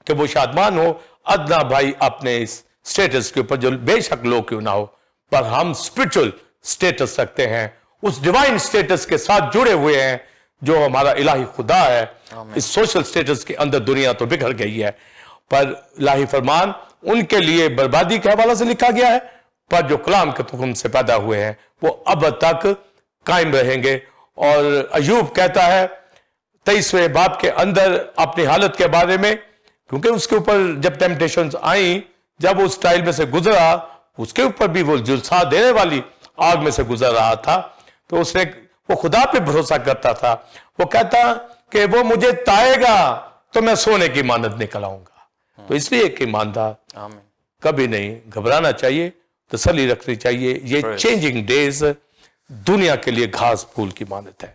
کہ وہ شادمان ہو، ادنا بھائی اپنے اس سٹیٹس کے اوپر جو بے شک لو کیوں نہ ہو، پر ہم سپرچل سٹیٹس رکھتے ہیں، اس ڈیوائن سٹیٹس کے ساتھ جڑے ہوئے ہیں جو ہمارا الہی خدا ہے۔ اس سوشل سٹیٹس کے اندر دنیا تو بگڑ گئی ہے، پر الہی فرمان ان کے لیے بربادی کے حوالے سے لکھا گیا ہے، پر جو کلام کے تخم سے پیدا ہوئے ہیں وہ اب تک قائم رہیں گے۔ اور ایوب کہتا ہے 23ویں باب کے اندر اپنی حالت کے بارے میں، کیونکہ اس کے اوپر جب ٹیمپٹیشنز آئیں، جب اس ٹائل میں سے گزرا، اس کے اوپر بھی وہ جلسہ دینے والی آگ میں سے گزر رہا تھا، تو اس نے وہ خدا پہ بھروسہ کرتا تھا، وہ کہتا کہ وہ مجھے تائے گا تو میں سونے کی مانند نکل آؤں گا۔ تو اس لیے ایک ایماندار کبھی نہیں گھبرانا چاہیے، تسلی رکھنی چاہیے۔ یہ چینجنگ ڈیز دنیا کے لیے گھاس پھول کی مانند ہے،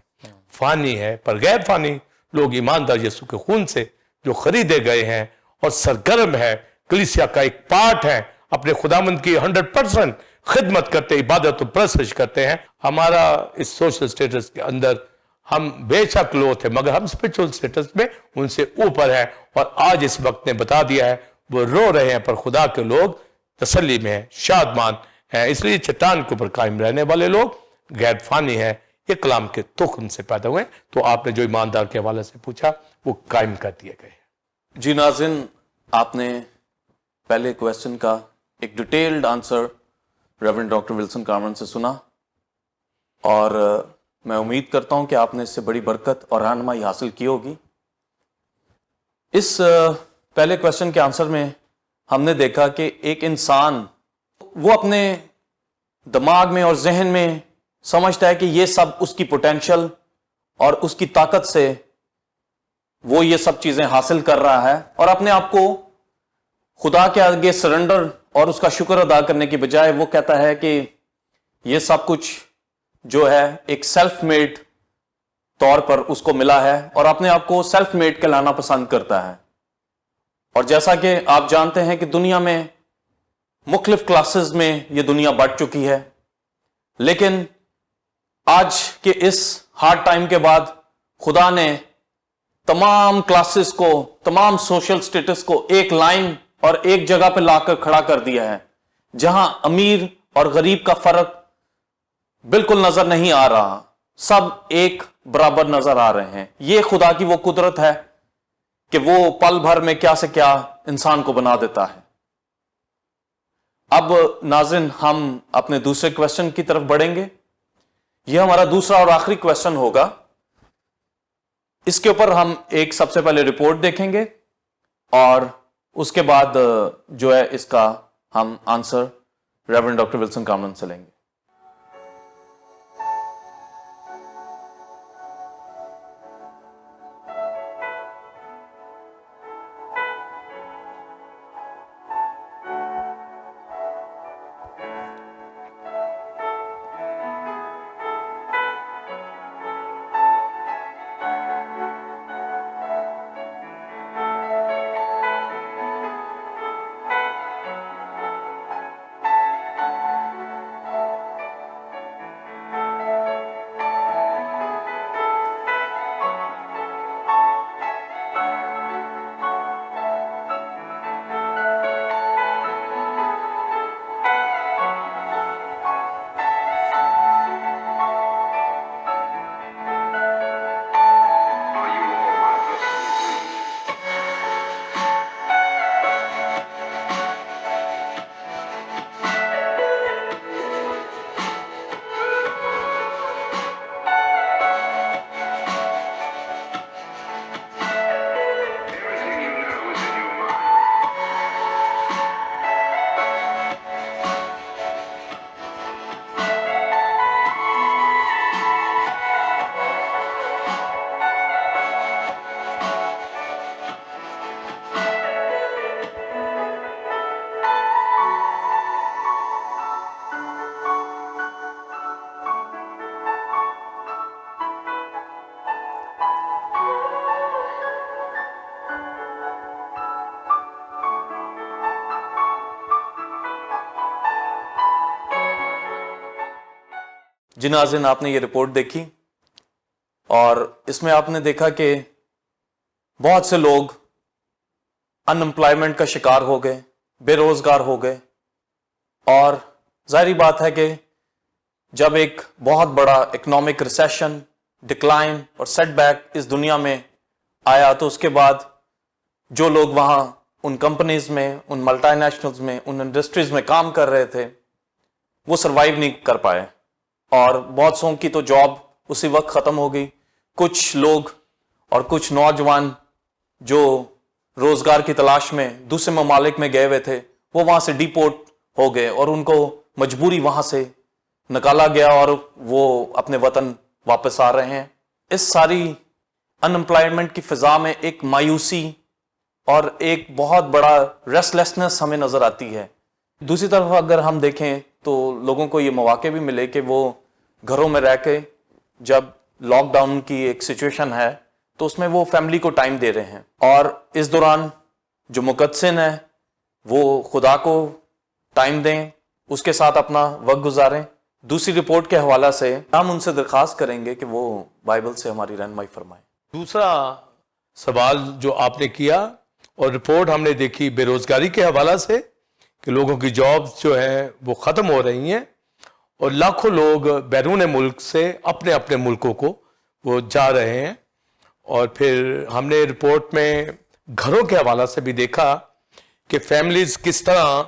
فانی ہے، پر غیر فانی لوگ ایماندار یسوع کے خون سے جو خریدے گئے ہیں اور سرگرم ہے، کلیسیا کا ایک پارٹ ہے، اپنے خداوند کی 100% خدمت کرتے، عبادت و پرستش کرتے ہیں۔ ہمارا اس سوشل سٹیٹس کے اندر ہم بے شک لو تھے، مگر ہم اسپرچل سٹیٹس میں ان سے اوپر ہیں، اور آج اس وقت نے بتا دیا ہے وہ رو رہے ہیں، پر خدا کے لوگ تسلی میں ہیں، شادمان ہیں۔ اس لیے چٹان کے اوپر قائم رہنے والے لوگ غیر فانی ہیں، یہ کلام کے تخم سے پیدا ہوئے۔ تو آپ نے جو ایماندار کے حوالے سے پوچھا وہ قائم کر دیے گئے۔ جی ناظرین، آپ نے پہلے کویسچن کا ایک detailed answer reverend doctor Wilson Kamran سے سنا، اور میں امید کرتا ہوں کہ آپ نے اس سے بڑی برکت اور رہنمائی حاصل کی ہوگی۔ اس پہلے کویسچن کے آنسر میں ہم نے دیکھا کہ ایک انسان وہ اپنے دماغ میں اور ذہن میں سمجھتا ہے کہ یہ سب اس کی پوٹینشل اور اس کی طاقت سے وہ یہ سب چیزیں حاصل کر رہا ہے، اور اپنے آپ کو خدا کے آگے سرنڈر اور اس کا شکر ادا کرنے کی بجائے وہ کہتا ہے کہ یہ سب کچھ جو ہے ایک سیلف میڈ طور پر اس کو ملا ہے اور اپنے آپ کو سیلف میڈ کہلانا پسند کرتا ہے. اور جیسا کہ آپ جانتے ہیں کہ دنیا میں مختلف کلاسز میں یہ دنیا بٹ چکی ہے, لیکن آج کے اس ہارڈ ٹائم کے بعد خدا نے تمام کلاسز کو, تمام سوشل سٹیٹس کو ایک لائن اور ایک جگہ پہ لا کر کھڑا کر دیا ہے, جہاں امیر اور غریب کا فرق بالکل نظر نہیں آ رہا, سب ایک برابر نظر آ رہے ہیں. یہ خدا کی وہ قدرت ہے کہ وہ پل بھر میں کیا سے کیا انسان کو بنا دیتا ہے. اب ناظرین ہم اپنے دوسرے کویسچن کی طرف بڑھیں گے. یہ ہمارا دوسرا اور آخری کویسچن ہوگا. اس کے اوپر ہم ایک سب سے پہلے رپورٹ دیکھیں گے اور اس کے بعد جو ہے اس کا ہم answer reverend doctor Wilson Kamran سے لیں گے. جی ناظرین آپ نے یہ رپورٹ دیکھی اور اس میں آپ نے دیکھا کہ بہت سے لوگ ان امپلائمنٹ کا شکار ہو گئے, بے روزگار ہو گئے. اور ظاہری بات ہے کہ جب ایک بہت بڑا اکنامک ریسیشن, ڈکلائن اور سیٹ بیک اس دنیا میں آیا تو اس کے بعد جو لوگ وہاں ان کمپنیز میں, ان ملٹی نیشنلز میں, ان انڈسٹریز میں کام کر رہے تھے وہ سروائیو نہیں کر پائے اور بہت سو کی تو جاب اسی وقت ختم ہو گئی. کچھ لوگ اور کچھ نوجوان جو روزگار کی تلاش میں دوسرے ممالک میں گئے ہوئے تھے وہ وہاں سے ڈیپورٹ ہو گئے اور ان کو مجبوری وہاں سے نکالا گیا اور وہ اپنے وطن واپس آ رہے ہیں. اس ساری ان امپلائمنٹ کی فضا میں ایک مایوسی اور ایک بہت بڑا ریسٹ لیسنس ہمیں نظر آتی ہے. دوسری طرف اگر ہم دیکھیں تو لوگوں کو یہ مواقع بھی ملے کہ وہ گھروں میں رہ کے, جب لاک ڈاؤن کی ایک سچویشن ہے تو اس میں وہ فیملی کو ٹائم دے رہے ہیں اور اس دوران جو مقدسین ہیں وہ خدا کو ٹائم دیں, اس کے ساتھ اپنا وقت گزاریں. دوسری رپورٹ کے حوالہ سے ہم ان سے درخواست کریں گے کہ وہ بائبل سے ہماری رہنمائی فرمائیں. دوسرا سوال جو آپ نے کیا اور رپورٹ ہم نے دیکھی بے روزگاری کے حوالہ سے کہ لوگوں کی جابز جو ہیں وہ ختم ہو رہی ہیں اور لاکھوں لوگ بیرون ملک سے اپنے اپنے ملکوں کو وہ جا رہے ہیں. اور پھر ہم نے رپورٹ میں گھروں کے حوالہ سے بھی دیکھا کہ فیملیز کس طرح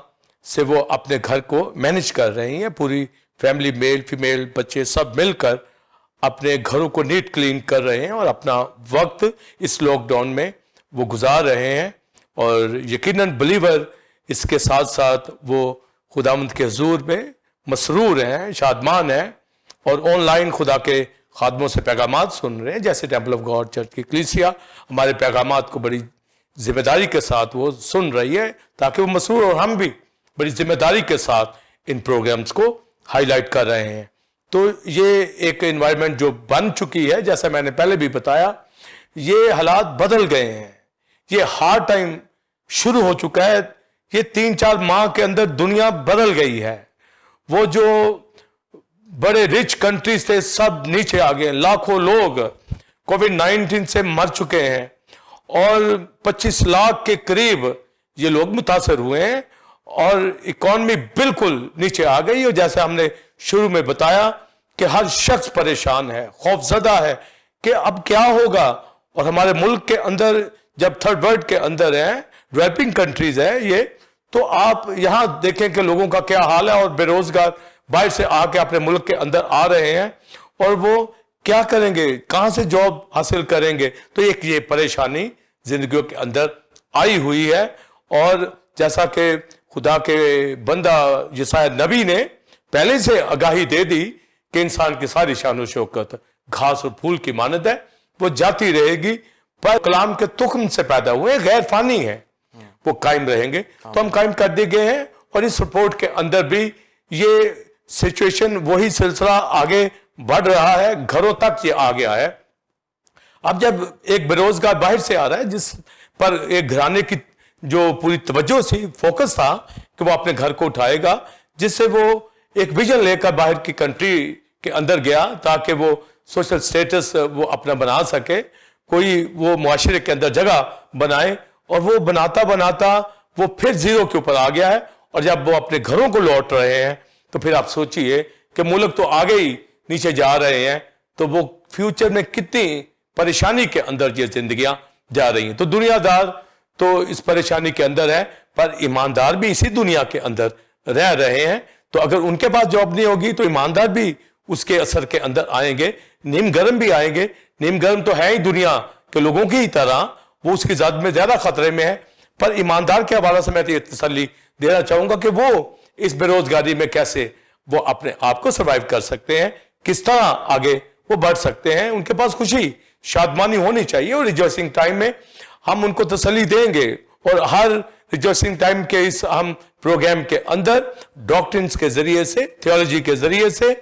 سے وہ اپنے گھر کو مینج کر رہی ہیں. پوری فیملی, میل فیمیل, بچے سب مل کر اپنے گھروں کو نیٹ کلین کر رہے ہیں اور اپنا وقت اس لاک ڈاؤن میں وہ گزار رہے ہیں. اور یقیناً بلیور اس کے ساتھ ساتھ وہ خداوند کے حضور میں مسرور ہیں, شادمان ہیں اور آن لائن خدا کے خادموں سے پیغامات سن رہے ہیں. جیسے ٹیمپل آف گاڈ چرچ کی کلیسیا ہمارے پیغامات کو بڑی ذمہ داری کے ساتھ وہ سن رہی ہے تاکہ وہ مسرور اور ہم بھی بڑی ذمہ داری کے ساتھ ان پروگرامز کو ہائی لائٹ کر رہے ہیں. تو یہ ایک انوائرمنٹ جو بن چکی ہے، جیسا میں نے پہلے بھی بتایا، یہ حالات بدل گئے ہیں. یہ ہارڈ ٹائم شروع ہو چکا ہے. یہ 3-4 ماہ کے اندر دنیا بدل گئی ہے. وہ جو بڑے رچ کنٹریز تھے سب نیچے آ گئے. لاکھوں لوگ کووڈ-19 سے مر چکے ہیں اور 25 لاکھ کے قریب یہ لوگ متاثر ہوئے ہیں اور اکانومی بالکل نیچے آ گئی. اور جیسے ہم نے شروع میں بتایا کہ ہر شخص پریشان ہے، خوف زدہ ہے کہ اب کیا ہوگا. اور ہمارے ملک کے اندر جب تھرڈ ورلڈ کے اندر ہیں، ڈیولپنگ کنٹریز ہیں یہ، تو آپ یہاں دیکھیں کہ لوگوں کا کیا حال ہے اور بے روزگار باہر سے آ کے اپنے ملک کے اندر آ رہے ہیں اور وہ کیا کریں گے، کہاں سے جاب حاصل کریں گے. تو ایک یہ پریشانی زندگیوں کے اندر آئی ہوئی ہے. اور جیسا کہ خدا کے بندہ یسایا نبی نے پہلے سے آگاہی دے دی کہ انسان کی ساری شان و شوکت گھاس اور پھول کی مانند ہے، وہ جاتی رہے گی، پر کلام کے تخم سے پیدا ہوئے غیر فانی ہیں، وہ قائم رہیں گے. تو ہم قائم کر دیے گئے ہیں اور اس رپورٹ کے اندر بھی یہ سچویشن وہی سلسلہ آگے بڑھ رہا ہے، گھروں تک یہ آ گیا ہے. اب جب ایک بے روزگار باہر سے آ رہا ہے جس پر ایک گھرانے کی جو پوری توجہ تھی، فوکس تھا کہ وہ اپنے گھر کو اٹھائے گا، جس سے وہ ایک ویژن لے کر باہر کی کنٹری کے اندر گیا تاکہ وہ سوشل سٹیٹس وہ اپنا بنا سکے، کوئی وہ معاشرے کے اندر جگہ بنائے. اور وہ بناتا وہ پھر زیرو کے اوپر آ گیا ہے. اور جب وہ اپنے گھروں کو لوٹ رہے ہیں تو پھر آپ سوچئے کہ ملک تو آگے ہی نیچے جا رہے ہیں، تو وہ فیوچر میں کتنی پریشانی کے اندر یہ زندگیاں جا رہی ہیں. تو دنیا دار تو اس پریشانی کے اندر ہے، پر ایماندار بھی اسی دنیا کے اندر رہ رہے ہیں. تو اگر ان کے پاس جاب نہیں ہوگی تو ایماندار بھی اس کے اثر کے اندر آئیں گے، نیم گرم بھی آئیں گے. نیم گرم تو ہے ہی دنیا کے لوگوں کی ہی طرح، وہ اس کی ذات میں زیادہ خطرے میں ہے. پر ایماندار کے حوالے سے میں تو یہ تسلی دینا چاہوں گا کہ وہ اس بے روزگاری میں کیسے وہ اپنے آپ کو سروائیو کر سکتے ہیں، کس طرح آگے وہ بڑھ سکتے ہیں. ان کے پاس خوشی شادمانی ہونی چاہیے اور ریجوائسنگ ٹائم میں ہم ان کو تسلی دیں گے. اور ہر ریجوائسنگ ٹائم کے اس ہم پروگرام کے اندر ڈاکٹرنز کے ذریعے سے، تھیولوجی کے ذریعے سے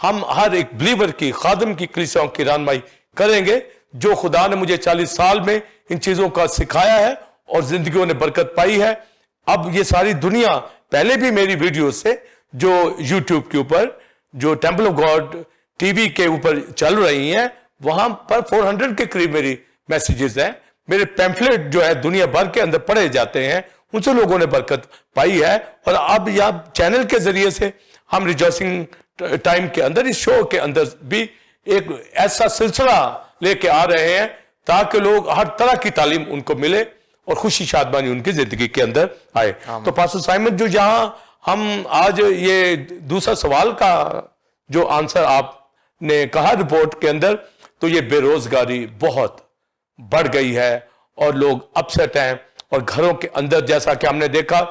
ہم ہر ایک بلیور کی، خادم کی کلیسیاؤں کی رہنمائی کریں گے. جو خدا نے مجھے 40 سال میں ان چیزوں کا سکھایا ہے اور زندگیوں نے برکت پائی ہے. اب یہ ساری دنیا پہلے بھی میری ویڈیو سے جو یوٹیوب کے اوپر، جو temple of God T V کے اوپر چل رہی ہیں، وہاں پر 400 کے قریب میری میسیجز ہیں. میرے پیمفلیٹ جو ہے دنیا بھر کے اندر پڑھے جاتے ہیں، ان سے لوگوں نے برکت پائی ہے. اور اب یا چینل کے ذریعے سے ہم ریجوائسنگ ٹائم کے اندر، اس شو کے اندر بھی ایک ایسا سلسلہ لے کے آ رہے ہیں تاکہ لوگ ہر طرح کی تعلیم ان کو ملے اور خوشی شادمانی ان کی زندگی کے اندر آئے. تو پاسٹر سائمن جو یہاں ہم آج یہ دوسرا سوال کا جو آنسر آپ نے کہا رپورٹ کے اندر، تو یہ بے روزگاری بہت بڑھ گئی ہے اور لوگ اپسیٹ ہیں. اور گھروں کے اندر جیسا کہ ہم نے دیکھا،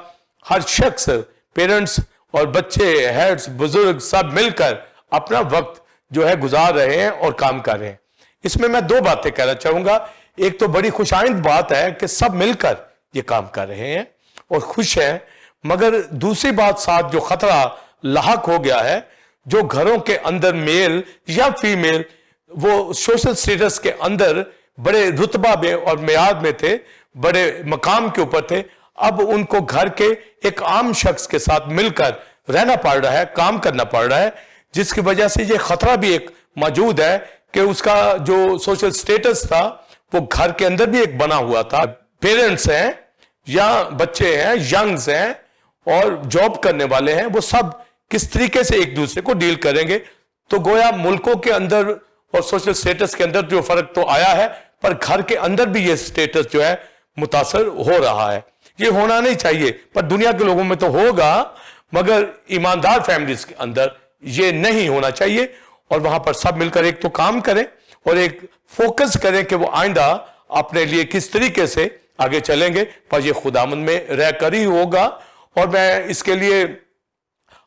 ہر شخص، پیرنٹس اور بچے، ہیڈز، بزرگ سب مل کر اپنا وقت جو ہے گزار رہے ہیں اور کام کر رہے ہیں. اس میں 2 باتیں کہنا چاہوں گا. ایک تو بڑی خوش آئند بات ہے کہ سب مل کر یہ کام کر رہے ہیں اور خوش ہیں. مگر دوسری بات ساتھ جو خطرہ لاحق ہو گیا ہے، جو گھروں کے اندر میل یا فیمیل وہ سوشل سٹیٹس کے اندر بڑے رتبہ میں اور معیار میں تھے، بڑے مقام کے اوپر تھے، اب ان کو گھر کے ایک عام شخص کے ساتھ مل کر رہنا پڑ رہا ہے، کام کرنا پڑ رہا ہے، جس کی وجہ سے یہ خطرہ بھی ایک موجود ہے کہ اس کا جو سوشل سٹیٹس تھا وہ گھر کے اندر بھی ایک بنا ہوا تھا. پیرنٹس ہیں یا بچے ہیں، ینگز ہیں اور جاب کرنے والے ہیں، وہ سب کس طریقے سے ایک دوسرے کو ڈیل کریں گے. تو گویا ملکوں کے اندر اور سوشل سٹیٹس کے اندر جو فرق تو آیا ہے، پر گھر کے اندر بھی یہ سٹیٹس جو ہے متاثر ہو رہا ہے. یہ ہونا نہیں چاہیے، پر دنیا کے لوگوں میں تو ہوگا، مگر ایماندار فیملیز کے اندر یہ نہیں ہونا چاہیے. اور وہاں پر سب مل کر ایک تو کام کریں اور ایک فوکس کریں کہ وہ آئندہ اپنے لیے کس طریقے سے آگے چلیں گے. پر یہ خداوند میں رہ کر ہی ہوگا. اور میں اس کے لیے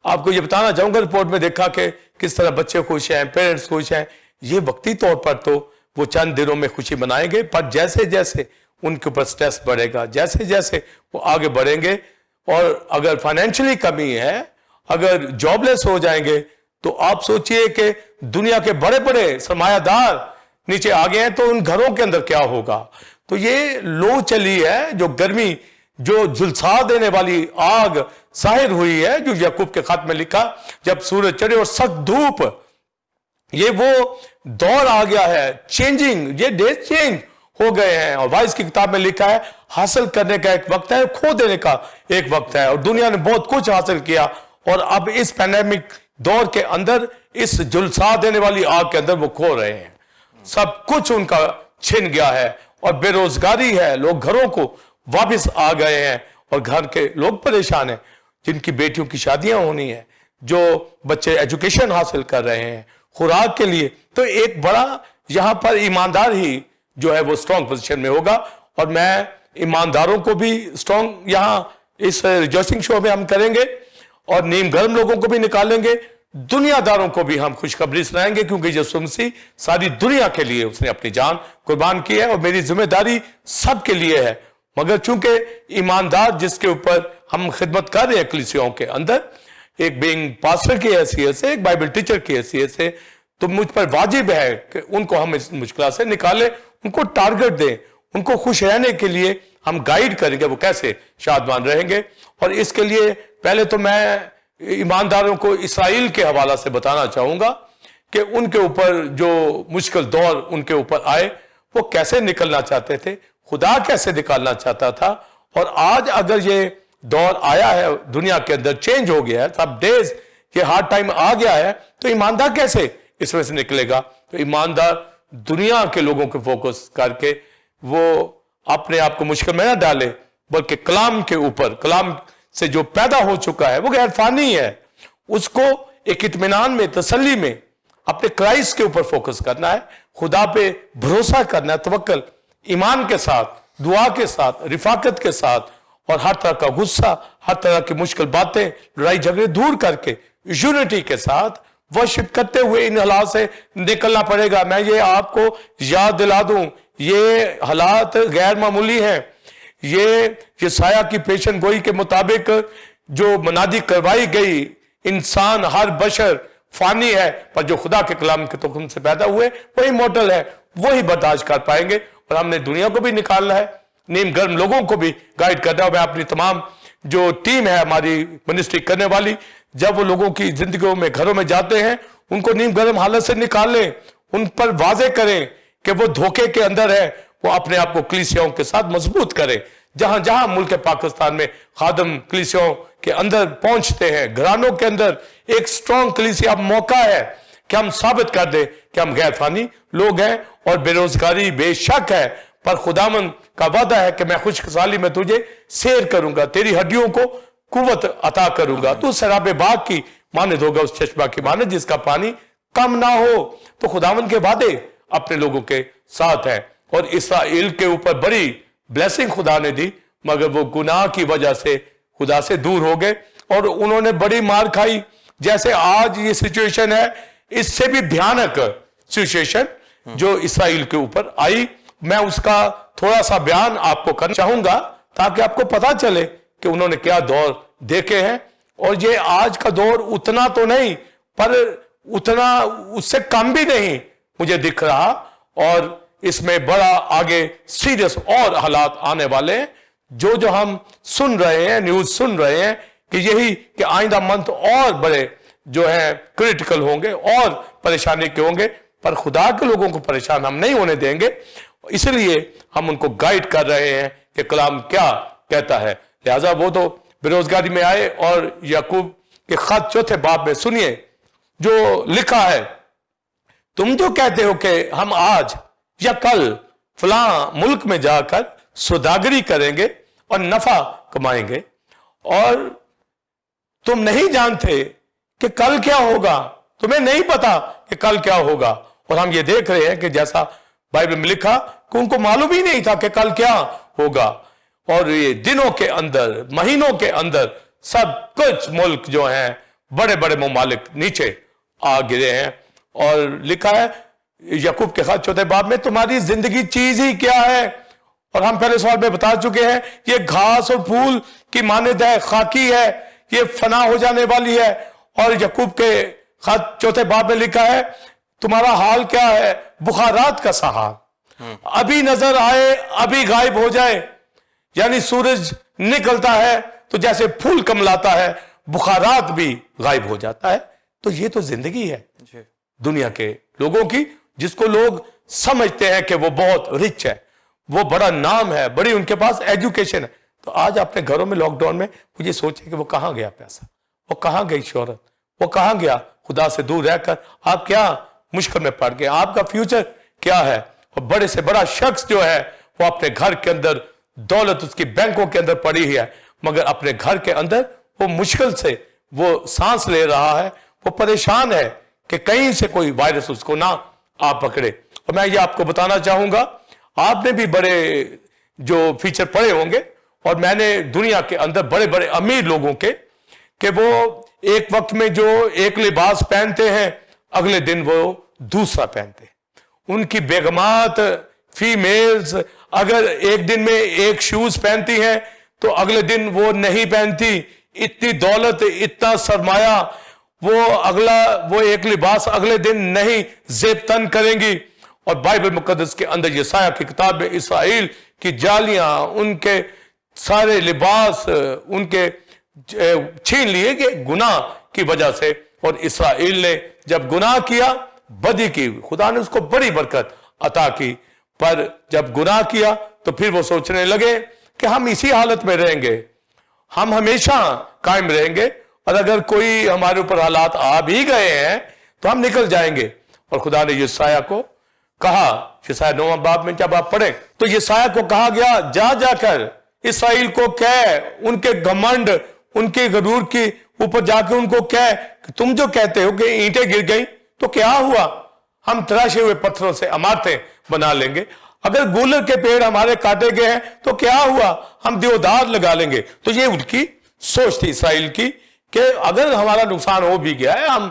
آپ کو یہ بتانا چاہوں گا، رپورٹ میں دیکھا کہ کس طرح بچے خوش ہیں، پیرنٹس خوش ہیں. یہ وقتی طور پر تو وہ چند دنوں میں خوشی منائیں گے، پر جیسے جیسے ان کے اوپر سٹریس بڑھے گا، جیسے جیسے وہ آگے بڑھیں گے، اور اگر فائنینشلی کمی ہے، اگر جاب لیس ہو جائیں گے تو آپ سوچئے کہ دنیا کے بڑے بڑے سرمایہ دار نیچے آ گئے ہیں تو ان گھروں کے اندر کیا ہوگا. تو یہ لو چلی ہے, جو گرمی, جو جھلسا دینے والی آگ ظاہر ہوئی ہے, جو یعقوب کے خط میں لکھا جب سورج چڑھے اور سخت دھوپ, یہ وہ دور آ گیا ہے چینجنگ, یہ ڈیز چینج ہو گئے ہیں. اور وائس کی کتاب میں لکھا ہے حاصل کرنے کا ایک وقت ہے, کھو دینے کا ایک وقت ہے, اور دنیا نے بہت کچھ حاصل کیا اور اب اس پینڈیمک دور کے اندر اس جلسا دینے والی آگ کے اندر وہ کھو رہے ہیں. سب کچھ ان کا چھن گیا ہے اور بے روزگاری ہے, لوگ گھروں کو واپس آ گئے ہیں اور گھر کے لوگ پریشان ہیں, جن کی بیٹیوں کی شادیاں ہونی ہیں, جو بچے ایجوکیشن حاصل کر رہے ہیں خوراک کے لیے. تو ایک بڑا یہاں پر ایماندار ہی جو ہے وہ اسٹرانگ پوزیشن میں ہوگا, اور میں ایمانداروں کو بھی اسٹرانگ یہاں اس ریجوائسنگ شو میں ہم کریں گے, اور نیم گرم لوگوں کو بھی نکالیں گے, دنیا داروں کو بھی ہم خوشخبری سنائیں گے, کیونکہ یسوع مسیح ساری دنیا کے لیے اس نے اپنی جان قربان کی ہے, اور میری ذمہ داری سب کے لیے ہے. مگر چونکہ ایماندار جس کے اوپر ہم خدمت کر رہے ہیں کلیسیوں کے اندر, ایک بینگ پاسٹر کی حیثیت سے, ایک بائبل ٹیچر کی حیثیت سے, تو مجھ پر واجب ہے کہ ان کو ہم اس مشکلات سے نکالیں, ان کو ٹارگٹ دیں, ان کو خوش رہنے کے لیے ہم گائیڈ کریں گے وہ کیسے شادمان رہیں گے. اور اس کے لیے پہلے تو میں ایمانداروں کو اسرائیل کے حوالہ سے بتانا چاہوں گا کہ ان کے اوپر جو مشکل دور ان کے اوپر آئے وہ کیسے نکلنا چاہتے تھے, خدا کیسے نکالنا چاہتا تھا. اور آج اگر یہ دور آیا ہے دنیا کے اندر, چینج ہو گیا ہے, سب ڈیز یہ ہارڈ ٹائم آ گیا ہے, تو ایماندار کیسے اس میں سے نکلے گا. تو ایماندار دنیا کے لوگوں کو فوکس کر کے وہ اپنے آپ کو مشکل میں نہ ڈالے, بلکہ کلام کے اوپر, کلام سے جو پیدا ہو چکا ہے وہ غیر فانی ہے, اس کو ایک اطمینان میں, تسلی میں اپنے کرائسٹ کے اوپر فوکس کرنا ہے, خدا پہ بھروسہ کرنا ہے, توکل ایمان کے ساتھ, دعا کے ساتھ, رفاقت کے ساتھ, اور ہر طرح کا غصہ, ہر طرح کی مشکل باتیں, لڑائی جھگڑے دور کر کے یونٹی کے ساتھ ورشپ کرتے ہوئے ان حالات سے نکلنا پڑے گا. میں یہ آپ کو یاد دلا دوں, یہ حالات غیر معمولی ہیں. یہ سایہ کی پیشن گوئی کے مطابق جو منادی کروائی گئی, انسان ہر بشر فانی ہے, پر جو خدا کے کلام کے تخم سے پیدا ہوئے وہی موٹل ہے, وہی برداشت کر پائیں گے. اور ہم نے دنیا کو بھی نکالنا ہے, نیم گرم لوگوں کو بھی گائیڈ کرنا ہے. میں اپنی تمام جو ٹیم ہے ہماری منسٹری کرنے والی, جب وہ لوگوں کی زندگیوں میں, گھروں میں جاتے ہیں, ان کو نیم گرم حالت سے نکالیں, ان پر واضح کریں کہ وہ دھوکے کے اندر ہے, وہ اپنے آپ کو کلیسیوں کے ساتھ مضبوط کریں. جہاں جہاں ملک پاکستان میں خادم کلیسیوں کے اندر پہنچتے ہیں, گھرانوں کے اندر ایک سٹرونگ کلیسیا موقع ہے کہ ہم ثابت کر دیں کہ ہم غیر فانی لوگ ہیں. اور بے روزگاری بے شک ہے, پر خداوند کا وعدہ ہے کہ میں خوشحالی میں تجھے سیر کروں گا, تیری ہڈیوں کو قوت عطا کروں گا, تو سراب باغ کی مانند ہوگا, اس چشمہ کی مانند جس کا پانی کم نہ ہو. تو خداوند کے وعدے اپنے لوگوں کے ساتھ ہیں. اور اسرائیل کے اوپر بڑی بلیسنگ خدا نے دی, مگر وہ گناہ کی وجہ سے خدا سے دور ہو گئے اور انہوں نے بڑی مار کھائی. جیسے آج یہ سچویشن ہے, اس سے بھی بھیانک سچویشن جو اسرائیل کے اوپر آئی, میں اس کا تھوڑا سا بیان آپ کو کرنا چاہوں گا تاکہ آپ کو پتا چلے کہ انہوں نے کیا دور دیکھے ہیں. اور یہ آج کا دور اتنا تو نہیں, پر اتنا اس سے کم بھی نہیں مجھے دکھ رہا, اور اس میں بڑا آگے سیریس اور حالات آنے والے ہیں. جو ہم سن رہے ہیں, نیوز سن رہے ہیں کہ یہی کہ آئندہ منتھ اور بڑے جو ہیں کریٹیکل ہوں گے اور پریشانی کے ہوں گے, پر خدا کے لوگوں کو پریشان ہم نہیں ہونے دیں گے. اس لیے ہم ان کو گائیڈ کر رہے ہیں کہ کلام کیا کہتا ہے. لہذا وہ تو بے روزگاری میں آئے, اور یعقوب کے خط چوتھے باب میں سنیے جو لکھا ہے, تم جو کہتے ہو کہ ہم آج یا کل فلاں ملک میں جا کر سوداگری کریں گے اور نفع کمائیں گے, اور تم نہیں جانتے کہ کل کیا ہوگا, تمہیں نہیں پتا کہ کل کیا ہوگا. اور ہم یہ دیکھ رہے ہیں کہ جیسا بائبل میں لکھا کہ ان کو معلوم ہی نہیں تھا کہ کل کیا ہوگا, اور یہ دنوں کے اندر, مہینوں کے اندر سب کچھ ملک جو ہیں بڑے بڑے ممالک نیچے آ گرے ہیں. اور لکھا ہے یعقوب کے خط چوتھے باب میں, تمہاری زندگی چیز ہی کیا ہے. اور ہم پہلے سوال میں بتا چکے ہیں, یہ گھاس اور پھول کی مانند ہے, خاکی ہے, یہ فنا ہو جانے والی ہے. اور یعقوب کے خط 4 باب میں لکھا ہے تمہارا حال کیا ہے؟ بخارات کا سا حال، ابھی نظر آئے ابھی غائب ہو جائے. یعنی سورج نکلتا ہے تو جیسے پھول کملاتا ہے، بخارات بھی غائب ہو جاتا ہے. تو یہ تو زندگی ہے دنیا کے لوگوں کی، جس کو لوگ سمجھتے ہیں کہ وہ بہت رچ ہے، وہ بڑا نام ہے، بڑی ان کے پاس ایجوکیشن ہے. تو آج اپنے گھروں میں لاک ڈاؤن میں مجھے سوچیں کہ وہ کہاں گیا پیسہ، وہ کہاں گئی شہرت، وہ کہاں گیا خدا سے دور رہ کر. آپ کیا مشکل میں پڑ گئے، آپ کا فیوچر کیا ہے؟ اور بڑے سے بڑا شخص جو ہے وہ اپنے گھر کے اندر دولت اس کی بینکوں کے اندر پڑی ہے، مگر اپنے گھر کے اندر وہ مشکل سے وہ سانس لے رہا ہے، وہ پریشان ہے کہ کہیں سے کوئی وائرس اس کو نہ آ پکڑے. اور میں یہ آپ کو بتانا چاہوں گا، آپ نے بھی بڑے جو فیچر پڑھے ہوں گے، اور میں نے دنیا کے اندر بڑے بڑے امیر لوگوں کے، کہ وہ ایک وقت میں جو ایک لباس پہنتے ہیں اگلے دن وہ دوسرا پہنتے ہیں. ان کی بیگمات فیمیلز اگر ایک دن میں ایک شوز پہنتی ہیں تو اگلے دن وہ نہیں پہنتی. اتنی دولت، اتنا سرمایہ، وہ ایک لباس اگلے دن نہیں زیب تن کریں گی. اور بائبل مقدس کے اندر یسایہ کی کتاب میں اسرائیل کی جالیاں، ان کے سارے لباس ان کے چھین لیے گئے گناہ کی وجہ سے. اور اسرائیل نے جب گناہ کیا، بدی کی، خدا نے اس کو بڑی برکت عطا کی. پر جب گناہ کیا تو پھر وہ سوچنے لگے کہ ہم اسی حالت میں رہیں گے، ہم ہمیشہ قائم رہیں گے، اور اگر کوئی ہمارے اوپر حالات آ بھی گئے ہیں تو ہم نکل جائیں گے. اور خدا نے یسایہ کو کہا، یسایہ 9 باب میں جب آپ پڑھیں تو یسایہ کو کہا گیا جا کر اسرائیل کو کہہ، ان کے گھمنڈ، ان کے غرور کے اوپر جا کے ان کو کہہ کہ تم جو کہتے ہو کہ اینٹیں گر گئیں تو کیا ہوا، ہم تراشے ہوئے پتھروں سے عمارتیں بنا لیں گے. اگر گولر کے پیڑ ہمارے کاٹے گئے ہیں تو کیا ہوا، ہم دیودار لگا لیں گے. تو یہ ان کی سوچ تھی اسرائیل کی کہ اگر ہمارا نقصان ہو بھی گیا ہے، ہم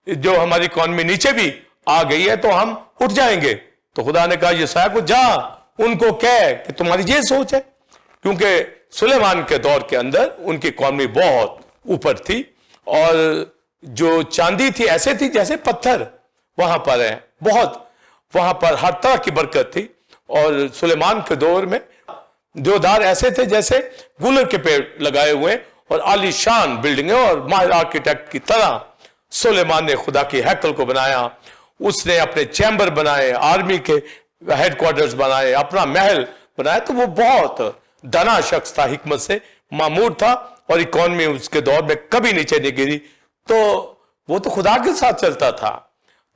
جو ہماری اکانومی نیچے بھی آ گئی ہے تو ہم اٹھ جائیں گے. تو خدا نے کہا یسایہ کو جا ان کو کہہ کہ تمہاری یہ سوچ ہے. کیونکہ سلیمان کے دور کے اندر ان کی اکانومی بہت اوپر تھی، اور جو چاندی تھی ایسے تھی جیسے پتھر وہاں پر ہیں، بہت وہاں پر ہر طرح کی برکت تھی. اور سلیمان کے دور میں دیودار ایسے تھے جیسے گولر کے پیڑ لگائے ہوئے، اور عالی شان بلڈنگیں، اور ماہر آرکیٹیکٹ کی طرح سلیمان نے خدا کی ہیکل کو بنایا. اس نے اپنے چیمبر بنائے، آرمی کے ہیڈ کوارٹرز بنائے، اپنا محل بنایا. تو وہ بہت دانا شخص تھا، حکمت سے معمور تھا، اور اکانومی اس کے دور میں کبھی نیچے نہیں گری. تو وہ تو خدا کے ساتھ چلتا تھا،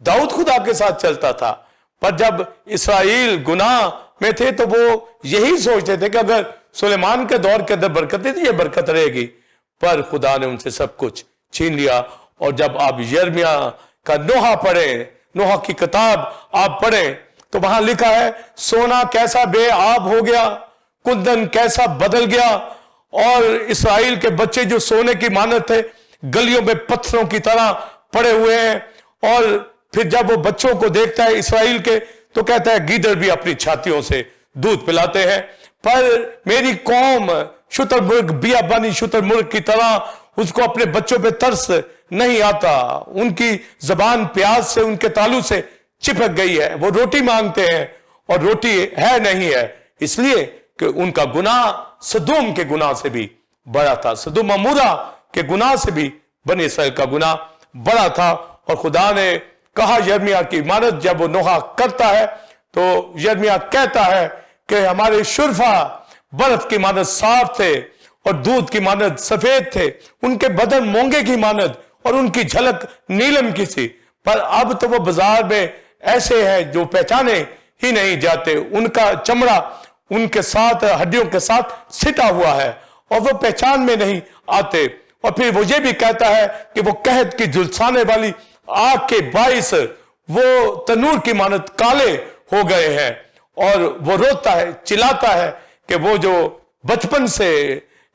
داؤد خدا کے ساتھ چلتا تھا. پر جب اسرائیل گناہ میں تھے تو وہ یہی سوچتے تھے کہ اگر سلیمان کے دور کے اندر برکت تھی تو یہ برکت رہے گی. پر خدا نے ان سے سب کچھ چھین لیا. اور جب آپ یرمیہ کا نوحہ پڑھیں، نوحہ کی کتاب آپ پڑھیں تو وہاں لکھا ہے سونا کیسا بے آب ہو گیا، کندن کیسا بدل گیا. اور اسرائیل کے بچے جو سونے کی مانند تھے گلیوں میں پتھروں کی طرح پڑے ہوئے ہیں. اور پھر جب وہ بچوں کو دیکھتا ہے اسرائیل کے تو کہتا ہے گیدڑ بھی اپنی چھاتیوں سے دودھ پلاتے ہیں، پر میری قوم شتر مرغ، بیابانی شتر مرغ کی طرح اس کو اپنے بچوں پہ ترس نہیں آتا. ان کی زبان پیاز سے، ان کے تالو سے چپک گئی ہے. وہ روٹی مانگتے ہیں اور روٹی ہے نہیں ہے، اس لیے کہ ان کا گناہ سدوم کے گناہ سے بھی بڑا تھا، سدوم عمورہ کے گناہ سے بھی بنی اسرائیل کا گناہ بڑا تھا. اور خدا نے کہا یرمیہ کی مانند جب وہ نوحہ کرتا ہے تو یرمیہ کہتا ہے کہ ہمارے شرفا برف کی مانند صاف تھے اور دودھ کی مانند سفید تھے، ان کے بدن مونگے کی مانند اور ان کی جھلک نیلم کی سی. پر اب تو وہ بازار میں ایسے ہیں جو پہچانے ہی نہیں جاتے. ان کا چمڑا ان کے ساتھ ہڈیوں کے ساتھ سٹا ہوا ہے اور وہ پہچان میں نہیں آتے. اور پھر وہ یہ بھی کہتا ہے کہ وہ قحط کی جھلسانے والی آگ کے باعث وہ تنور کی مانند کالے ہو گئے ہیں. اور وہ روتا ہے، چلاتا ہے کہ وہ جو بچپن سے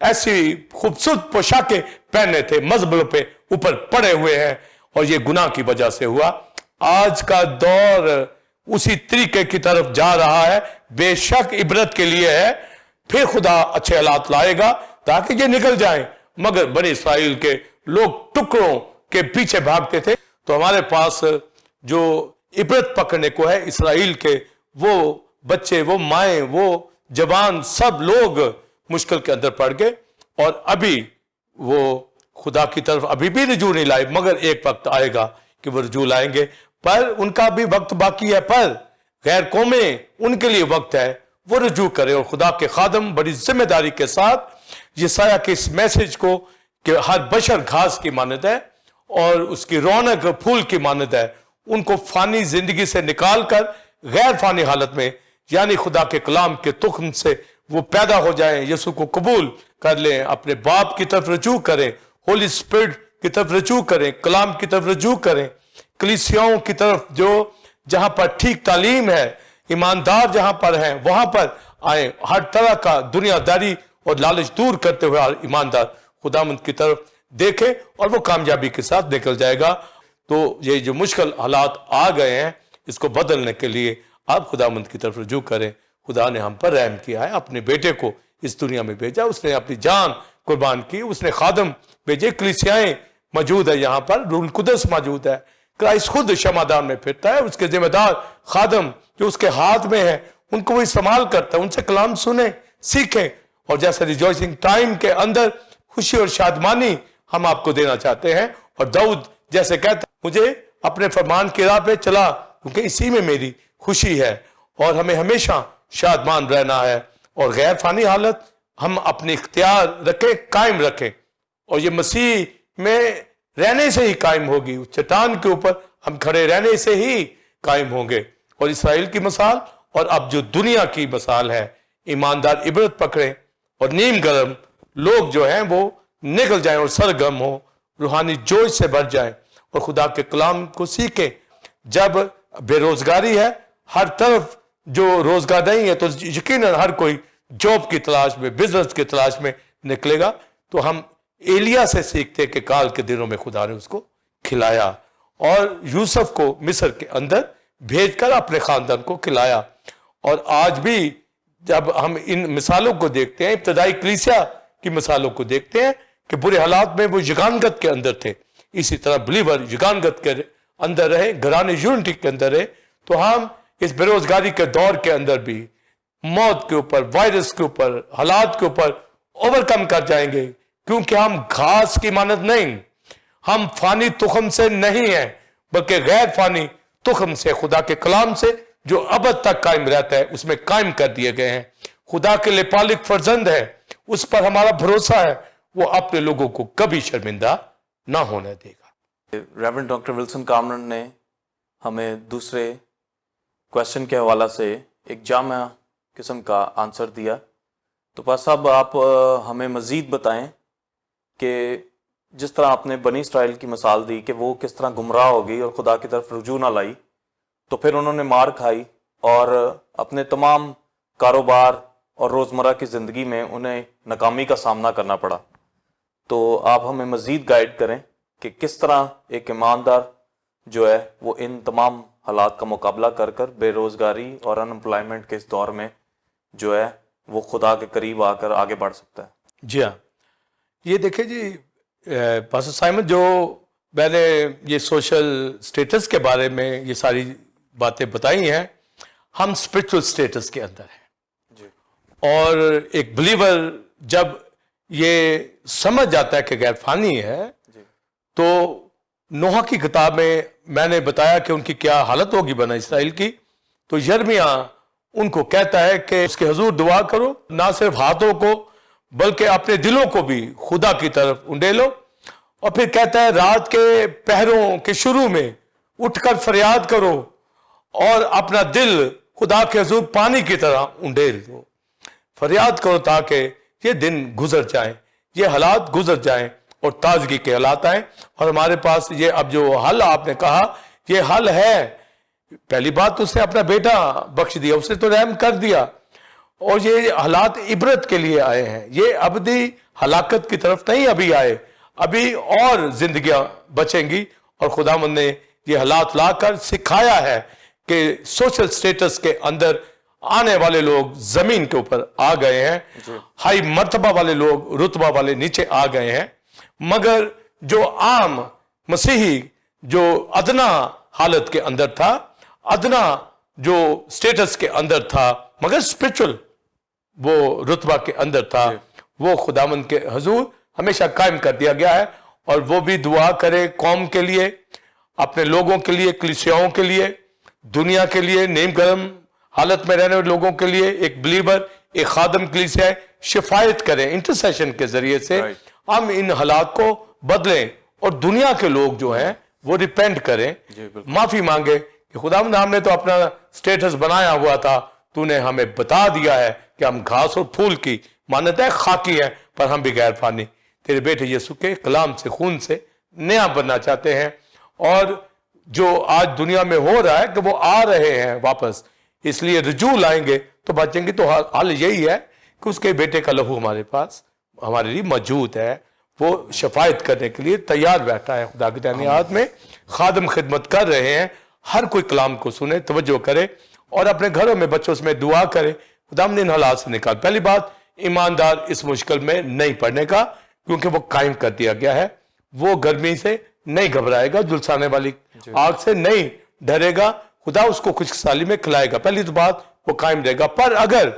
ایسی خوبصورت پوشاکیں پہنے تھے مزبلوں پہ اوپر پڑے ہوئے ہیں، اور یہ گناہ کی وجہ سے ہوا. آج کا دور اسی طریقے کی طرف جا رہا ہے. بے شک عبرت کے لیے ہے، پھر خدا اچھے حالات لائے گا تاکہ یہ نکل جائیں. मगर बनी इसराइल के लोग टुकड़ों के पीछे भागते थे। तो हमारे पास जो इबरत पकड़ने को है इसराइल के, वो बच्चे, वो माएँ, वो जवान, सब लोग मुश्किल के अंदर पड़ गए और अभी वो खुदा की तरफ अभी भी रजू नहीं लाए, मगर एक वक्त आएगा कि वो रजू लाएंगे। पर उनका भी वक्त बाकी है, पर गैर कौमें, उनके लिए वक्त है वो रजू करें। और खुदा के खादम बड़ी जिम्मेदारी के साथ यशायाह के इस मैसेज को कि हर बशर घास की मानद है और उसकी रौनक फूल की मानद है, उनको फानी जिंदगी से निकाल कर गैर फानी हालत में, यानी खुदा के कलाम के तुख्म से वो पैदा हो जाएं, यीशु को कबूल कर लें, अपने बाप की तरफ रजू करें, होली स्पिरिट की तरफ रजू करें, कलाम की तरफ रजू करें, कलीसियाओं की तरफ जो जहां पर ठीक तालीम है, ईमानदार जहां पर हैं वहां पर आए, हर तरह का दुनियादारी और लालच दूर करते हुए ईमानदार खुदामंद की तरफ देखे और वो कामयाबी के साथ निकल जाएगा। तो ये जो मुश्किल हालात आ गए हैं, इसको बदलने के लिए आप खुदामंद की तरफ रुजू करें। खुदा ने हम पर रहम किया है, अपने बेटे को इस दुनिया में भेजा, उसने अपनी जान कुर्बान की, उसने खादम भेजे, कलीसियाएं मौजूद है, यहाँ पर रूल कुदस मौजूद है, क्राइस्ट खुद शमादान में फिरता है, उसके जिम्मेदार खादम जो उसके हाथ में है उनको वो इस्तेमाल करता है, उनसे कलाम सुने, सीखें। और जैसे रिजॉइसिंग टाइम के अंदर खुशी और शादमानी हम आपको देना चाहते हैं, और दाऊद जैसे कहता है मुझे अपने फरमान की राह पे चला क्योंकि इसी में मेरी खुशी है। और हमें हमेशा शादमान रहना है और गैर फानी हालत हम अपने इख्तियार रखें, कायम रखें, और ये मसीह में रहने से ही कायम होगी, उस चट्टान के ऊपर हम खड़े रहने से ही कायम होंगे। और इसराइल की मिसाल और अब जो दुनिया की मिसाल है, ईमानदार इबरत पकड़े और नीम गरम लोग जो हैं वो निकल जाएं और सरगम हो, रूहानी जोश से भर जाएं और खुदा के कलाम को सीखें। जब बेरोजगारी है, हर तरफ जो रोजगार नहीं है, तो यकीनन हर कोई जॉब की तलाश में, बिजनेस की तलाश में निकलेगा। तो हम एलिया से सीखते कि काल के दिनों में खुदा ने उसको खिलाया और यूसुफ को मिस्र के अंदर भेजकर अपने खानदान को खिलाया। और आज भी जब हम इन मिसालों को देखते हैं, इब्तदाई कलीसिया की मिसालों को देखते हैं कि बुरे हालात में वो युगानगत के अंदर थे, इसी तरह बिलीवर युगानगत के अंदर रहे, घराने यूनिटी के अंदर रहे। तो हम इस बेरोजगारी के दौर के अंदर भी मौत के ऊपर, वायरस के ऊपर, हालात के ऊपर ओवरकम कर जाएंगे, क्योंकि हम घास की मानद नहीं, हम फानी तुखम से नहीं है, बल्कि गैर फानी तुखम से, खुदा के कलाम से जो अबद तक कायम रहता है, उसमें कायम कर दिए गए हैं। खुदा के लिए पालिक फर्जंद है, उस पर हमारा भरोसा है, वो अपने लोगों को कभी शर्मिंदा ना होने देगा। रेवरेंड डॉक्टर विल्सन कामरन ने हमें दूसरे क्वेश्चन के हवाला से एक जामा किस्म का आंसर दिया। तो पास साहब, आप हमें मज़ीद बताएं कि जिस तरह आपने बनी इसराइल की मिसाल दी कि वो किस तरह गुमराह हो गई और खुदा की तरफ रुजू ना लाई, तो फिर उन्होंने मार खाई और अपने तमाम कारोबार और रोज़मर्रा की ज़िंदगी में उन्हें नाकामी का सामना करना पड़ा। तो आप हमें मज़ीद गाइड करें कि किस तरह एक ईमानदार जो है वो इन तमाम हालात का मुकाबला कर कर बेरोज़गारी और अनएम्प्लॉयमेंट के इस दौर में जो है वो खुदा के करीब आकर आगे बढ़ सकता है। जी हाँ, ये देखिए जी पास्टर साइमन, जो मैंने ये सोशल स्टेटस के बारे में ये सारी बातें बताई हैं, हम स्पिरिचुअल स्टेटस के अंदर हैं जी। और एक बिलीवर जब ये समझ जाता है कि गैर फानी है जी। तो नोहा की किताब में मैंने बताया कि उनकी क्या हालत होगी बना इसराइल की। तो यिर्मयाह उनको कहता है कि उसके हुजूर दुआ करो, ना सिर्फ हाथों को बल्कि अपने दिलों को भी खुदा की तरफ उंडेलो। और फिर कहता है रात के पहरों के शुरू में उठकर फरियाद करो और अपना दिल खुदा के हुजूर पानी की तरह उंडेल दो। फरियाद करो ताकि ये दिन गुजर जाए, ये हालात गुजर जाएं और ताजगी के हालात आए। और हमारे पास ये अब जो हल आपने कहा, ये हल है। पहली बात उसने अपना बेटा बख्श दिया, उसने तो रहम कर दिया, और ये हालात इबरत के लिए आए हैं, ये अबदी हलाकत की तरफ नहीं अभी आए, अभी और जिंदगियां बचेंगी। और खुदावंद ने ये हालात लाकर सिखाया है कि सोशल स्टेटस के अंदर आने वाले लोग जमीन के ऊपर आ गए हैं, हाई मर्तबा वाले लोग रुतबा वाले नीचे आ गए हैं, मगर जो आम मसीही जो अदना हालत के अंदर था, अदना जो स्टेटस के अंदर था, मगर स्पिरिचुअल वो रुतबा के अंदर था, वो खुदावंद के हजूर हमेशा कायम कर दिया गया है। और वो भी दुआ करे कौम के लिए, अपने लोगों के लिए, कलीसियाओं के लिए, दुनिया के लिए, नीम गरम हालत में रहने वाले लोगों के लिए, एक बिलीवर, एक खादम कलीसिया शिफायत करें इंटरसेशन के जरिए से। हम इन हालात को बदलें और दुनिया के लोग जो हैं वो रिपेंट करें, माफी मांगे कि खुदावंद हमने तो अपना स्टेटस बनाया हुआ था, तूने हमें बता दिया है कि हम घास और फूल की मान्यता है, खाकी है, पर हम भी गैर फानी तेरे बेटे यीशु के कलाम से, खून से नया बनना चाहते हैं। और जो आज दुनिया में हो रहा है कि वो आ रहे हैं वापस, इसलिए रुजू लाएंगे तो बचेंगे। तो हाल यही है कि उसके बेटे का लहू हमारे पास, हमारे लिए मौजूद है, वो शफायत करने के लिए तैयार बैठा है। खुदा की तैनात में खादम खिदमत कर रहे हैं। हर कोई कलाम को सुने, तवज्जो करे और अपने घरों में बच्चों में दुआ करे, खुदा इन हालात से निकाल। पहली बात, ईमानदार इस मुश्किल में नहीं पड़ने का, क्योंकि वो कायम कर दिया गया है। वो गर्मी से नहीं घबराएगा, झुलसाने वाली आग से नहीं डरेगा, खुदा उसको खुशहाली में खिलाएगा। पहली तो बात, वो कायम रहेगा। पर अगर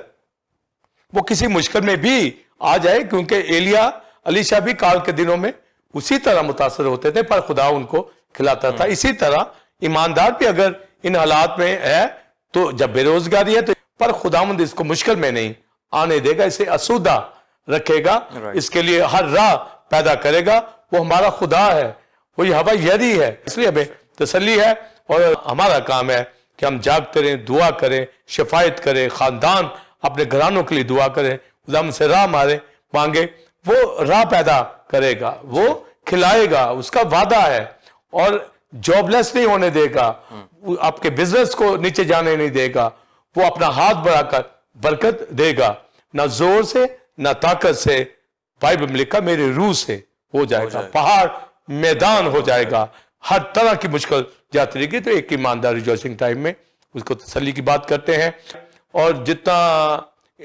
वो किसी मुश्किल में भी आ जाए, क्योंकि एलिया अलीशा भी काल के दिनों में उसी तरह मुतासर होते थे, पर खुदा उनको खिलाता था। इसी तरह ईमानदार भी अगर इन हालात में है, तो जब बेरोजगारी है तो, पर खुदावंद इसको मुश्किल में नहीं आने देगा, इसे असुदा रखेगा, इसके लिए हर राह पैदा करेगा। वो हमारा खुदा है, वो हवा यरी है, इसलिए हमें तसल्ली है। और हमारा काम है कि हम जागते रहें, दुआ करें, शफायत करें, खानदान अपने घरानों के लिए दुआ करें, खुदा हमसे राह मांगे, वो राह पैदा करेगा, वो खिलाएगा, उसका वादा है। और जॉबलेस नहीं होने देगा, आपके बिजनेस को नीचे जाने नहीं देगा, वो अपना हाथ बढ़ाकर बरकत देगा, ना जोर से ना ताकत से, बाइबल में लिखा मेरे रूह से हो जाएगा, पहाड़ मैदान हो जाएगा, हर तरह की मुश्किल जाती रहेगी। तो एक ईमानदार रिजॉइसिंग टाइम में उसको तसल्ली की बात करते हैं। और जितना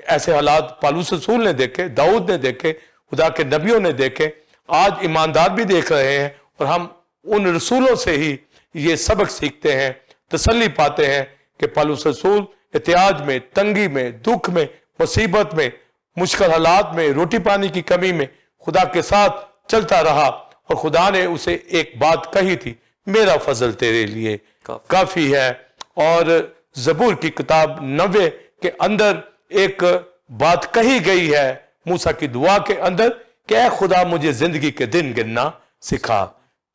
ऐसे हालात पालूस रसूल ने देखे, दाऊद ने देखे, खुदा के नबियों ने देखे, आज ईमानदार भी देख रहे हैं, और हम उन रसूलों से ही ये सबक सीखते हैं, तसल्ली पाते हैं कि पालूस रसूल एहतियाज में, तंगी में, दुख में, मुसीबत में, मुश्किल हालात में, रोटी पानी की कमी में खुदा के साथ चलता रहा। और खुदा ने उसे एक बात कही थी, मेरा फजल तेरे लिए काफी है। और जबूर की किताब 90 के अंदर एक बात कही गई है मूसा की दुआ के अंदर कि ऐ खुदा मुझे जिंदगी के दिन गिनना सिखा।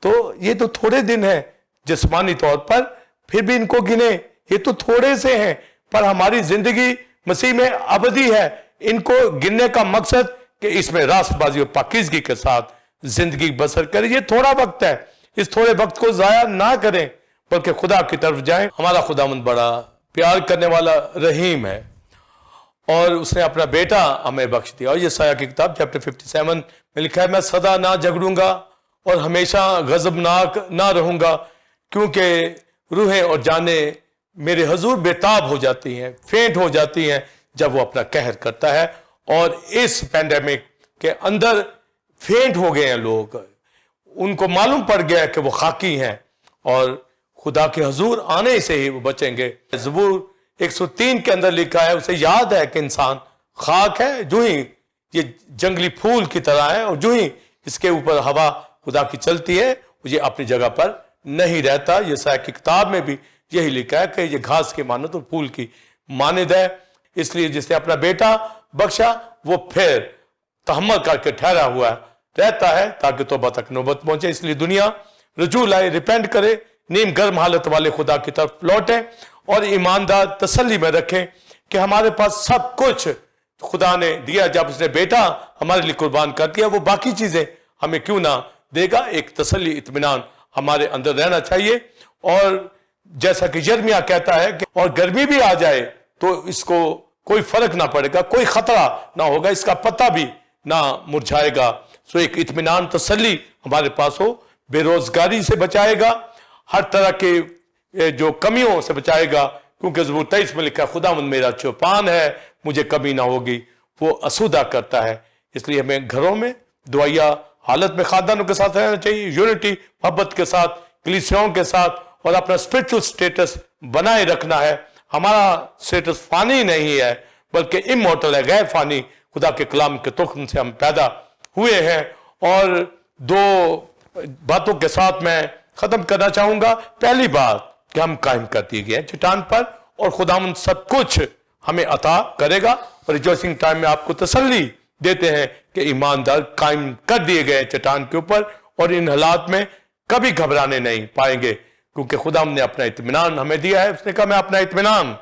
तो ये तो थोड़े दिन है जिस्मानी तौर पर, फिर भी इनको गिने, ये तो थोड़े से हैं, पर हमारी जिंदगी मसीह में अबदी है। इनको गिनने का मकसद कि इसमें रास्तबाजी और पाकीज़गी के साथ जिंदगी बसर करें। ये थोड़ा वक्त है, इस थोड़े वक्त को जाया ना करें, बल्कि खुदा की तरफ जाएं। हमारा खुदावंद बड़ा प्यार करने वाला रहीम है, और उसने अपना बेटा हमें बख्श दिया। और ये साया की किताब चैप्टर 57 में लिखा है, मैं सदा ना झगड़ूंगा और हमेशा गजबनाक ना रहूंगा, क्योंकि रूहें और जाने मेरे हजूर बेताब हो जाती हैं, फेंट हो जाती हैं जब वो अपना कहर करता है। और इस पैंडेमिक के अंदर फेंट हो गए हैं लोग, उनको मालूम पड़ गया है कि वो खाकी हैं, और खुदा के हजूर आने से ही वो बचेंगे। ज़बूर 103 के अंदर लिखा है, उसे याद है कि इंसान खाक है, जो ही ये जंगली फूल की तरह है, और जो ही इसके ऊपर हवा खुदा की चलती है, ये अपनी जगह पर नहीं रहता। ये साया की किताब में भी यही लिखा है कि ये घास की मानद और फूल की मानद है। इसलिए जिसने अपना बेटा बख्शा, वो फिर तहम्मुल करके ठहरा हुआ रहता है, ताकि तौबा तक नौबत पहुंचे। इसलिए दुनिया रजू लाए, रिपेंट करे, नीम गर्म हालत वाले खुदा की तरफ लौटे, और ईमानदार तसल्ली में रखें कि हमारे पास सब कुछ खुदा ने दिया। जब उसने बेटा हमारे लिए कुर्बान कर दिया, वो बाकी चीजें हमें क्यों ना देगा। एक तसल्ली, इत्मीनान हमारे अंदर रहना चाहिए। और जैसा कि यिर्मयाह कहता है कि और गर्मी भी आ जाए तो इसको कोई फर्क ना पड़ेगा, कोई खतरा ना होगा, इसका पत्ता भी ना मुरझाएगा। सो एक इत्मीनान तसल्ली हमारे पास हो, बेरोजगारी से बचाएगा, हर तरह के जो कमियों से बचाएगा, क्योंकि ज़बूर 23 में लिखा है खुदावंद मेरा चौपान है, मुझे कमी ना होगी, वो असुदा करता है। इसलिए हमें घरों में दुआया हालत में खानदानों के साथ रहना चाहिए, यूनिटी मोहब्बत के साथ, कलीसियाओं के साथ, और अपना स्पिरिचुअल स्टेटस बनाए रखना है। हमारा स्टेटस फानी नहीं है बल्कि इमोर्टल है, गैर फानी। खुदा के कलाम के तुख्म से हम पैदा हुए हैं। और दो बातों के साथ मैं खत्म करना चाहूंगा। पहली बात कि हम कायम कर दिए गए चट्टान पर, और खुदावंद सब कुछ हमें अता करेगा। और रिजॉइसिंग टाइम में आपको तसल्ली देते हैं कि ईमानदार कायम कर दिए गए चट्टान के ऊपर, और इन हालात में कभी घबराने नहीं पाएंगे, क्योंकि खुदावंद ने अपना इत्मीनान हमें दिया है। उसने कहा मैं अपना इत्मीनान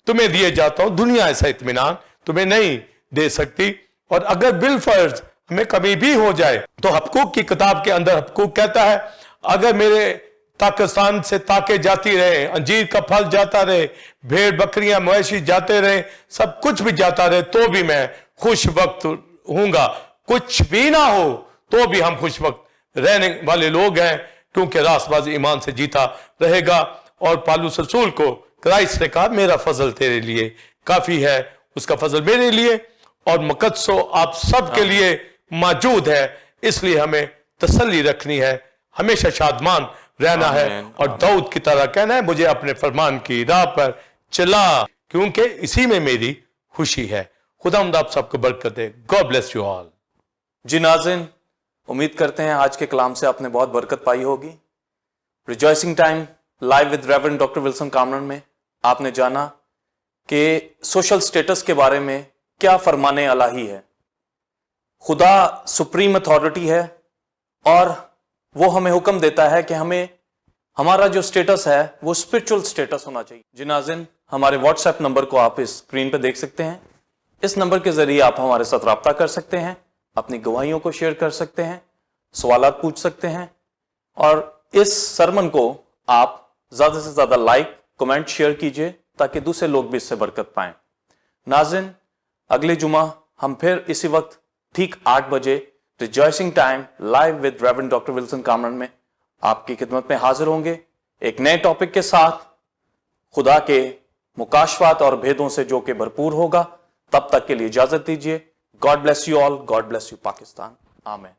तुम्हें दिए जाता हूं, दुनिया ऐसा इत्मीनान तुम्हें नहीं दे सकती। और अगर बिलफर्ज हमें कभी भी हो जाए तो हबक्कूक की किताब के अंदर हबक्कूक कहता है, अगर मेरे ताकिस्तान से ताके जाती रहे, अंजीर का फल जाता रहे, भेड़ बकरियां मवेशी जाते रहे, सब कुछ भी जाता रहे, तो भी मैं खुश वक्त हूंगा। कुछ भी ना हो तो भी हम खुश वक्त रहने वाले लोग हैं, क्योंकि रास्तबाज ईमान से जीता रहेगा। और पालूस रसूल को क्राइस्ट ने कहा मेरा फजल तेरे लिए काफी है, उसका फजल मेरे लिए और मुकद्दसो आप सब के लिए मौजूद है। इसलिए हमें तसल्ली रखनी है, हमेशा शादमान रहना है, और दाऊद की तरह कहना है मुझे अपने फरमान की राह पर चला, क्योंकि इसी में मेरी खुशी है। खुदावंद आप सबको बरकत दे। God bless you all. जी नाज़रीन, उम्मीद करते हैं आज के कलाम से आपने बहुत बरकत पाई होगी। Rejoicing time live with reverend doctor Wilson Kamran में आपने जाना कि सोशल स्टेटस के बारे में क्या फरमाने अलाही है। खुदा सुप्रीम अथॉरिटी है और वो हमें हुक्म देता है कि हमें हमारा जो स्टेटस है वो स्पिरिचुअल स्टेटस होना चाहिए। जी नाज़रीन, हमारे व्हाट्सएप नंबर को आप इस स्क्रीन पर देख सकते हैं। इस नंबर के जरिए आप हमारे साथ राब्ता कर सकते हैं, अपनी गवाहियों को शेयर कर सकते हैं, सवालात पूछ सकते हैं, और इस सरमन को आप ज्यादा से ज्यादा लाइक कमेंट शेयर कीजिए ताकि दूसरे लोग भी इससे बरकत पाएं। नाज़रीन, अगले जुमा हम फिर इसी वक्त ठीक 8 बजे rejoicing time live with reverend doctor Wilson Kamran में आपकी खिदमत में हाजिर होंगे, एक नए टॉपिक के साथ, खुदा के मुकाशफात और भेदों से जो कि भरपूर होगा। तब तक के लिए इजाजत दीजिए। God bless you all. God bless you Pakistan. आमीन।